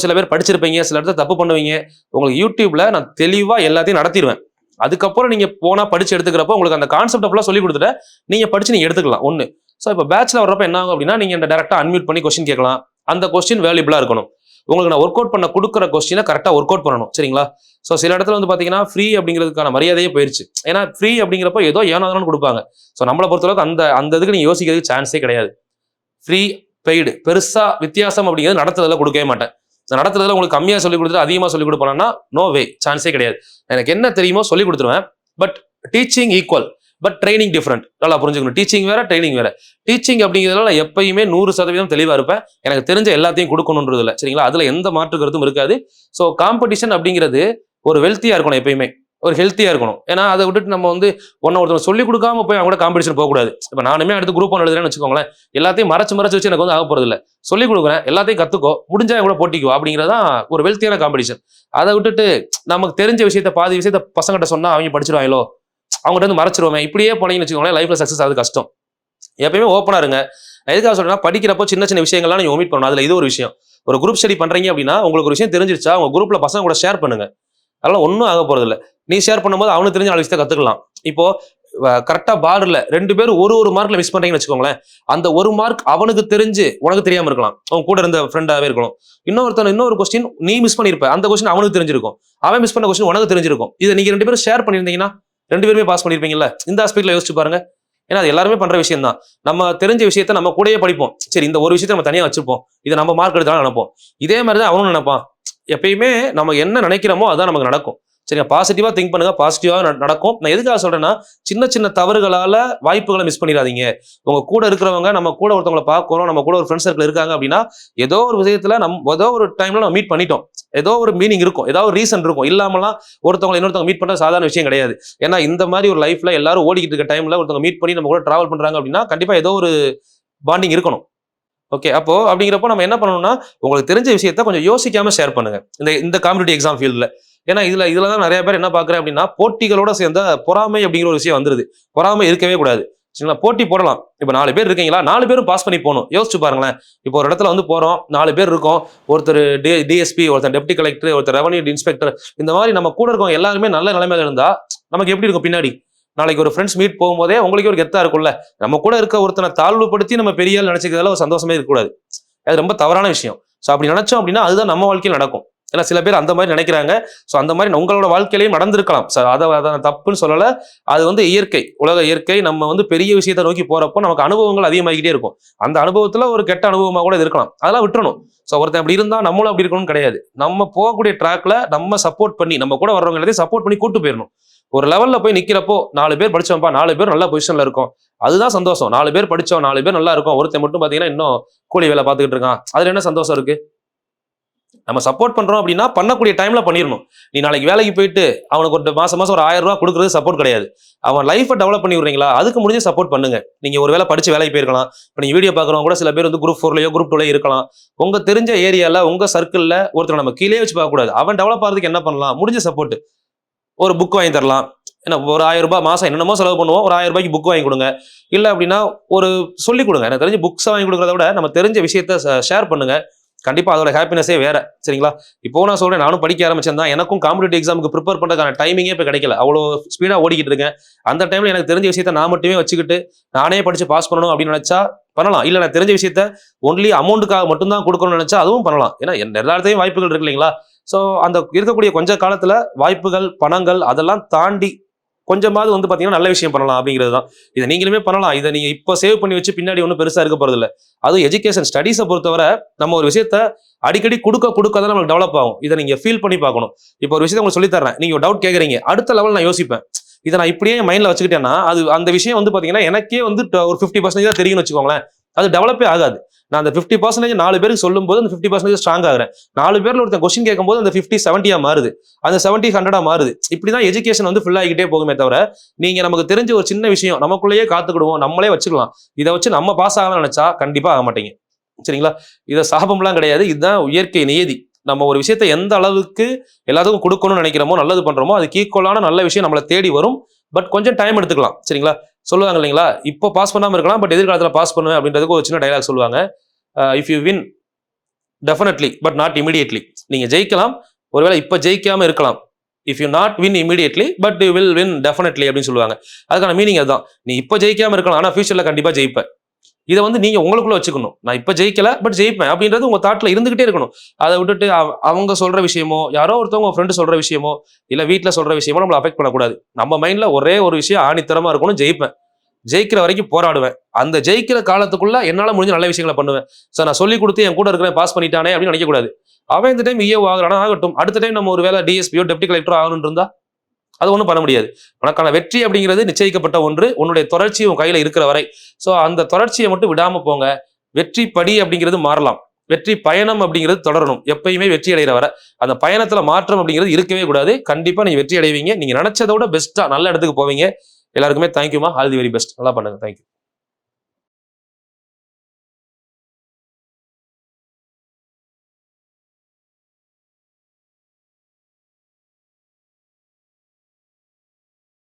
சில பேர் படிச்சிருப்பீங்க, சில இடத்துல தப்பு பண்ணுவீங்க. உங்களுக்கு யூடியூப்ல நான் தெளிவா எல்லாத்தையும் நடத்திடுவேன். அதுக்கப்புறம் நீங்க போனா படிச்சு எடுத்துக்கிறப்போ உங்களுக்கு அந்த கான்செப்ட் ஃபுல்லா சொல்லி கொடுத்துட்டு நீங்க படிச்சு நீங்க எடுத்துக்கலாம். ஒண்ணு. ஸோ இப்போ பேட்ச்ல வர்றப்ப என்ன ஆகும் அப்படின்னா நீங்க டேரக்டா அன்மியூட் பண்ணி கொஸ்டின் கேட்கலாம். அந்த கொஸ்டின் வேல்யூபிளா இருக்கணும். உங்களுக்கு நான் ஒர்க் அவுட் பண்ண கொடுக்குற கொஸ்டினை கரெக்டா ஒர்க் அவுட் பண்ணணும். சரிங்களா? ஸோ சில இடத்துல வந்து பாத்தீங்கன்னா ஃப்ரீ அப்படிங்கிறதுக்கான மரியாதையே போயிருச்சு. ஏன்னா ஃப்ரீ அப்படிங்கிறப்போ ஏதோ ஏனாதானு கொடுப்பாங்க. ஸோ நம்மளை பொறுத்தளவுக்கு அந்த இதுக்கு நீங்க யோசிக்கிறதுக்கு சான்ஸே கிடையாது. ஃப்ரீ பெய்டு பெருசா வித்தியாசம் அப்படிங்கிறது நடத்துறதுல கொடுக்கவே மாட்டேன். நடத்துறதுல உங்களுக்கு கம்மியா சொல்லி கொடுத்துட்டு அதிகமா சொல்லி கொடுப்பானா நோ வே, சான்ஸே கிடையாது. எனக்கு என்ன தெரியுமோ சொல்லி கொடுத்துருவேன். But teaching equal. But training different. நல்லா புரிஞ்சுக்கணும். டீச்சிங் வேற, ட்ரைனிங் வேற. டீச்சிங் அப்படிங்கிறதுல நான் எப்பயுமே 100% தெளிவா இருப்பேன். எனக்கு தெரிஞ்ச எல்லாத்தையும் கொடுக்கணுன்றது இல்லை, சரிங்களா? அதுல எந்த மாற்று கருத்தும் இருக்காது. ஸோ காம்படிஷன் அப்படிங்கிறது ஒரு வெல்த்தியா இருக்கணும், எப்பயுமே ஒரு ஹெல்த்தியா இருக்கணும். ஏன்னா அதை விட்டுட்டு நம்ம வந்து ஒருத்தர் சொல்லி கொடுக்காம போய் அவங்க கூட காம்படிஷன் போகக்கூடாது. இப்போ நானுமே அடுத்து குரூப் 1 எழுதுறேன்னு வச்சுக்கோங்களேன், எல்லாத்தையும் மறைச்சு வச்சு எனக்கு வந்து ஆக போறது இல்லை. சொல்லி கொடுக்குறேன், எல்லாத்தையும் கத்துக்கோ, முடிஞ்சா கூட போட்டிக்கோ அப்படிங்கிறதான் ஒரு வெல்த்தியான காம்படிஷன். அதை விட்டுட்டு நமக்கு தெரிஞ்ச விஷயத்த பாதி விஷயத்த பசங்கிட்ட சொன்னா அவங்க படிச்சிருவாங்களோ, அவங்ககிட்ட வந்து மறைச்சிருவோமே, இப்படியே போனீங்கன்னு வச்சுக்கோங்களேன், லைஃப்ல சக்சஸ் ஆகுது கஷ்டம். எப்பயுமே ஓப்பனா இருங்க. எதுக்காக சொல்றேன்னா, படிக்கிறப்போ சின்ன சின்ன விஷயங்கள்லாம் நீங்க ஒமிட் பண்ணணும். அதுல இது ஒரு விஷயம். ஒரு குரூப் ஸ்டடி பண்றீங்க அப்படின்னா உங்களுக்கு ஒரு விஷயம் தெரிஞ்சிருச்சா, உங்க குரூப்ல பசங்க கூட ஷேர் பண்ணுங்க. அதெல்லாம் ஒன்றும் ஆக போறது இல்லை. நீ ஷேர் பண்ணும்போது அவனுக்கு தெரிஞ்ச 4 விஷயத்தை கத்துக்கலாம். இப்போ கரெக்டா பார்டர்ல 2 பேரும் ஒரு மார்க்ல மிஸ் பண்றீங்கன்னு வச்சுக்கோங்களேன், அந்த 1 மார்க் அவனுக்கு தெரிஞ்சு உனக்கு தெரியாம இருக்கலாம், அவன் கூட இருந்த ஃப்ரெண்டாவே இருக்கலாம். இன்னொரு கொஸ்டின் நீ மிஸ் பண்ணிருப்ப, அந்த கொஸ்டின் அவனுக்கு தெரிஞ்சிருக்கும், அவன் மிஸ் பண்ண கொஸ்டின் உனக்கு தெரிஞ்சிருக்கும். இதை நீங்க 2 பேரும் ஷேர் பண்ணியிருந்தீங்கன்னா 2 பேருமே பாஸ் பண்ணிருப்பீங்கல்ல. இந்த ஆஸ்பெக்ட்ல யோசிச்சு பாருங்க. ஏன்னா அது எல்லாருமே பண்ற விஷயம் தான். நம்ம தெரிஞ்ச விஷயத்த நம்ம கூடயே படிப்போம். சரி, இந்த ஒரு விஷயத்த நம்ம தனியா வச்சிருப்போம், இதை நம்ம மார்க் எடுத்தாலும் நினைப்போம். இதே மாதிரிதான் அவனும் நினைப்பான். எப்பயுமே நம்ம என்ன நினைக்கிறோமோ அதான் நமக்கு நடக்கும். சரிங்க, பாசிட்டிவா திங்க் பண்ணுங்க, பாசிட்டிவா நடக்கும். நான் எதுக்காக சொல்றேன்னா, சின்ன சின்ன தவறுகளால வாய்ப்புகளை மிஸ் பண்ணிடாதீங்க. உங்க கூட இருக்கிறவங்க, நம்ம கூட ஒருத்தவங்களை பார்க்கறோம், நம்ம கூட ஒரு ஃப்ரெண்ட் சர்க்கிள் இருக்காங்க அப்படின்னா, ஏதோ ஒரு விஷயத்துல ஏதோ ஒரு டைம்ல நம்ம மீட் பண்ணிட்டோம், ஏதோ ஒரு மீனிங் இருக்கும், ஏதோ ஒரு ரீசன் இருக்கும். இல்லாமலாம் ஒருத்தவங்களை இன்னொருத்தவங்க மீட் பண்ற சாதாரண விஷயம் கிடையாது. ஏன்னா இந்த மாதிரி ஒரு லைஃப்ல எல்லாரும் ஓடிக்கிட்டு இருக்க டைம்ல ஒருத்தவங்க மீட் பண்ணி நம்ம கூட டிராவல் பண்றாங்க அப்படின்னா கண்டிப்பா ஏதோ ஒரு பாண்டிங் இருக்கணும். ஓகே, அப்போ அப்படிங்கிறப்போ நம்ம என்ன பண்ணணும்னா, உங்களுக்கு தெரிஞ்ச விஷயத்த கொஞ்சம் யோசிக்காம ஷேர் பண்ணுங்க இந்த காம்படிட்டிவ் எக்ஸாம் ஃபீல்ட்ல. ஏன்னா இதுல தான் நிறைய பேர் என்ன பாக்குறேன் அப்படின்னா, போட்டிகளோட சேர்ந்த பொறாமை அப்படிங்கிற ஒரு விஷயம் வந்துருது. பொறாமை இருக்கவே கூடாது, சரிங்களா? போட்டி போடலாம். இப்போ 4 பேர் இருக்கீங்களா, 4 பேரும் பாஸ் பண்ணி போகணும். யோசிச்சு பாருங்களேன். இப்போ ஒரு இடத்துல வந்து போறோம், 4 பேர் இருக்கோம், ஒருத்தர் டிஎஸ்பி, ஒருத்தர் டெப்டி கலெக்டர், ஒருத்தர் ரெவன்யூ இன்ஸ்பெக்டர், இந்த மாதிரி நம்ம கூட இருக்கவங்க எல்லாருமே நல்ல நிலைமையில இருந்தா நமக்கு எப்படி இருக்கும் பின்னாடி? நாளைக்கு ஒரு ஃப்ரெண்ட்ஸ் மீட் போகும்போதே உங்களுக்கு ஒரு கெத்தா இருக்கும்ல. நம்ம கூட இருக்க ஒருத்தனை தாழ்வுபடுத்தி நம்ம பெரிய ஆள் நினைச்சுக்கிறதால ஒரு சந்தோஷமே இருக்கக்கூடாது. அது ரொம்ப தவறான விஷயம். ஸோ அப்படி நினைச்சோம் அப்படின்னா அதுதான் நம்ம வாழ்க்கையில் நடக்கும். ஏன்னா சில பேர் அந்த மாதிரி நினைக்கிறாங்க. ஸோ அந்த மாதிரி உங்களோட வாழ்க்கையிலையும் நடந்திருக்கலாம். அதை தப்புன்னு சொல்லலை. அது வந்து இயற்கை, உலக இயற்கை. நம்ம வந்து பெரிய விஷயத்தை நோக்கி போறப்போ நமக்கு அனுபவங்கள் அதிகமாகிக்கிட்டே இருக்கும். அந்த அனுபவத்துல ஒரு கெட்ட அனுபவமாக கூட இருக்கலாம், அதெல்லாம் விட்டுறணும். ஸோ ஒருத்தன் அப்படி இருந்தா நம்மளும் அப்படி இருக்கணும்னு கிடையாது. நம்ம போகக்கூடிய ட்ராக்ல நம்ம சப்போர்ட் பண்ணி, நம்ம கூட வர்றவங்க எல்லாத்தையும் சப்போர்ட் பண்ணி கூட்டு போயிடணும். ஒரு லெவல்ல போய் நிக்கிறப்போ 4 பேர் படிச்சோம்ப்பா, 4 பேர் நல்ல பொசிஷன்ல இருக்கும், அதுதான் சந்தோஷம். 4 பேர் படிச்சோம், 4 பேர் நல்லா இருக்கும், ஒருத்தன் மட்டும் பாத்தீங்கன்னா இன்னும் கூலி வேலை பார்த்துக்கிட்டு இருக்கான், அதுல என்ன சந்தோஷம் இருக்கு? நம்ம சப்போர்ட் பண்றோம் அப்படின்னா பண்ணக்கூடிய டைம்ல பண்ணிடணும். நீ நாளைக்கு வேலைக்கு போயிட்டு அவனுக்கு ஒரு மாசம் ஒரு 1000 ரூபாய் கொடுக்குறது சப்போர்ட் கிடையாது. அவன் லைஃபை டெவலப் பண்ணி விடுறீங்களா, அதுக்கு முடிஞ்சு சப்போர்ட் பண்ணுங்க. நீங்க ஒரு வேலை படிச்சு வேலைக்கு போயிருக்கலாம். இப்போ நீங்க வீடியோ பாக்குறவங்க கூட சில பேர் வந்து குரூப் 4லயோ குரூப் 2லயோ இருக்கலாம். உங்க தெரிஞ்ச ஏரியால உங்க சர்க்கிள்ல ஒருத்தர் நம்ம கீழே வச்சு பார்க்க கூடாது. அவன் டெவலப் ஆகிறதுக்கு என்ன பண்ணலாம்? முடிஞ்ச சப்போர்ட். ஒரு புக் வாங்கி தரலாம். ஏன்னா ஒரு 1000 ரூபாய் மாசம் என்னென்னமோ செலவு பண்ணுவோம், ஒரு 1000 ரூபாய்க்கு புக் வாங்கி கொடுங்க. இல்லை அப்படின்னா ஒரு சொல்லிக் கொடுங்க. எனக்கு தெரிஞ்ச புக்ஸ் வாங்கி கொடுக்குறத விட நம்ம தெரிஞ்ச விஷயத்த ஷேர் பண்ணுங்க. கண்டிப்பா அதோட ஹாப்பினஸே வேற, சரிங்களா? இப்போ நான் சொல்றேன், நானும் படிக்க ஆரம்பிச்சேன் தான். எனக்கும் காம்படிட்டிவ் எக்ஸாமுக்கு ப்ரிப்பேர் பண்றதுக்கான டைமிங்கே இப்போ கிடைக்கல. அவ்வளோ ஸ்பீடா ஓடிக்கிட்டு இருக்கேன். அந்த டைம்ல எனக்கு தெரிஞ்ச விஷயத்த நான் மட்டுமே வச்சுக்கிட்டு நானே படிச்சு பாஸ் பண்ணணும் அப்படின்னு நினைச்சா பண்ணலாம். இல்லை நான் தெரிஞ்ச விஷயத்த ஒன்லி அமௌண்ட்டுக்காக மட்டும்தான் கொடுக்கணும்னு நினைச்சா அதுவும் பண்ணலாம். ஏன்னா எல்லாத்தையும் வாய்ப்புகள் இருக்கு இல்லைங்களா? ஸோ அந்த இருக்கக்கூடிய கொஞ்ச காலத்துல வாய்ப்புகள், பணங்கள் அதெல்லாம் தாண்டி கொஞ்சமாவது வந்து பாத்தீங்கன்னா நல்ல விஷயம் பண்ணலாம் அப்படிங்கிறது தான். இதை நீங்களுமே பண்ணலாம். இதை நீங்க இப்போ சேவ் பண்ணி வச்சு பின்னாடி ஒன்றும் பெருசா இருக்க போறது இல்லை. அதுவும் எஜுகேஷன் ஸ்டடீஸை பொறுத்தவரை நம்ம ஒரு விஷயத்த அடிக்கடி கொடுக்க தான் நம்மளுக்கு டெவலப் ஆகும். இதை நீங்க ஃபீல் பண்ணி பார்க்கணும். இப்போ ஒரு விஷயத்தை உங்களுக்கு சொல்லி தரேன், நீங்க ஒரு டவுட் கேட்குறீங்க, அடுத்த லெவல் நான் யோசிப்பேன். இதை நான் இப்படியே மைண்ட்ல வச்சுக்கிட்டேன்னா அது அந்த விஷயம் வந்து பாத்தீங்கன்னா எனக்கே வந்து ஒரு 50% தான் தெரியும்னு வச்சுக்கோங்களேன். அது டெவலப்பே ஆகாது. நான் அந்த 50% 4 பேருக்கு சொல்லும் போது அந்த 50% ஸ்ட்ராங் ஆகிறேன். 4 பேர்ல ஒருத்தன் கொஸ்டின் கேட்கும் போது அந்த 50-70 மாறுது, அந்த 70-100 மாறுது. இப்படிதான் எஜுகேஷன் வந்து ஃபுல் ஆகிக்கிட்டே போகுமே தவிர, நீங்க நமக்கு தெரிஞ்ச ஒரு சின்ன விஷயம் நமக்குள்ளேயே காத்துக்கிடுவோம், நம்மளே வச்சுக்கலாம், இதை வச்சு நம்ம பாஸ் ஆகலாம்னு நினைச்சா கண்டிப்பா ஆக மாட்டீங்க, சரிங்களா? இதை சாபம்லாம் கிடையாது, இதுதான் இயற்கை நியதி. நம்ம ஒரு விஷயத்தை எந்த அளவுக்கு எல்லாத்துக்கும் கொடுக்கணும்னு நினைக்கிறோமோ, நல்லது பண்றோமோ, அதுக்கு ஈக்குவலான நல்ல விஷயம் நம்மளை தேடி வரும். பட் கொஞ்சம் டைம் எடுத்துக்கலாம், சரிங்களா? சொல்லுவாங்க இல்லைங்களா, இப்போ பாஸ் பண்ணாம இருக்கலாம், பட் எதிர்காலத்தில் பாஸ் பண்ணுவேன் அப்படின்றதுக்கு ஒரு சின்ன டைலாக் சொல்லுவாங்க. If you win definitely but not immediately. நீங்க ஜெயிக்கலாம், ஒருவேளை இப்போ ஜெயிக்காம இருக்கலாம். If you not win immediately but you will win definitely அப்படின்னு சொல்லுவாங்க. அதுக்கான மீனிங் அதுதான். நீ இப்போ ஜெயிக்காம இருக்கலாம், ஆனால் ஃபியூச்சர்ல கண்டிப்பா ஜெயிப்பேன். இதை வந்து நீங்க உங்களுக்குள்ள வச்சுக்கணும். நான் இப்போ ஜெயிக்கல பட் ஜெயிப்பேன் அப்படின்றது உங்க தாட்ல இருந்துகிட்டே இருக்கணும். அதை விட்டுட்டு அவங்க சொல்ற விஷயமோ, யாரோ ஒருத்தவங்க ஃப்ரெண்டு சொல்ற விஷயமோ, இல்ல வீட்டுல சொல்ற விஷயமோ நம்மளை அஃபெக்ட் பண்ணக்கூடாது. நம்ம மைண்ட்ல ஒரே ஒரு விஷயம் ஆணித்தரமா இருக்கணும், ஜெயிப்பேன், ஜெயிக்கிற வரைக்கும் போராடுவேன், அந்த ஜெயிக்கிற காலத்துக்குள்ள என்னால முடிஞ்ச நல்ல விஷயங்களை பண்ணுவேன். சார் நான் சொல்லி கொடுத்து என் கூட இருக்கிறேன் பாஸ் பண்ணிட்டானே அப்படின்னு நினைக்கக்கூடாது. அவன் இந்த டைம் இயோ ஆகிறானா ஆகட்டும், அடுத்த டைம் நம்ம ஒரு வேலை டிஎஸ்பியோ டெப்டி கலெக்டரோ ஆகணும்னு இருந்தா அது ஒன்றும் பண்ண முடியாது. உனக்கான வெற்றி அப்படிங்கிறது நிச்சயிக்கப்பட்ட ஒன்று, உன்னுடைய தொடர்ச்சி உன் கையில இருக்கிற வரை. ஸோ அந்த தொடர்ச்சியை மட்டும் விடாம போங்க. வெற்றி படி அப்படிங்கிறது மாறலாம், வெற்றி பயணம் அப்படிங்கிறது தொடரணும். எப்பயுமே வெற்றி அடைகிற வரை அந்த பயணத்துல மாற்றம் அப்படிங்கிறது இருக்கவே கூடாது. கண்டிப்பா நீங்க வெற்றி அடைவீங்க. நீங்க நினைச்சதை விட பெஸ்டா நல்ல இடத்துக்கு போவீங்க. எல்லாருக்குமே தேங்க்யூமா, ஆல் தி வெரி பெஸ்ட். நல்லா பண்ணுங்க. தேங்க்யூ.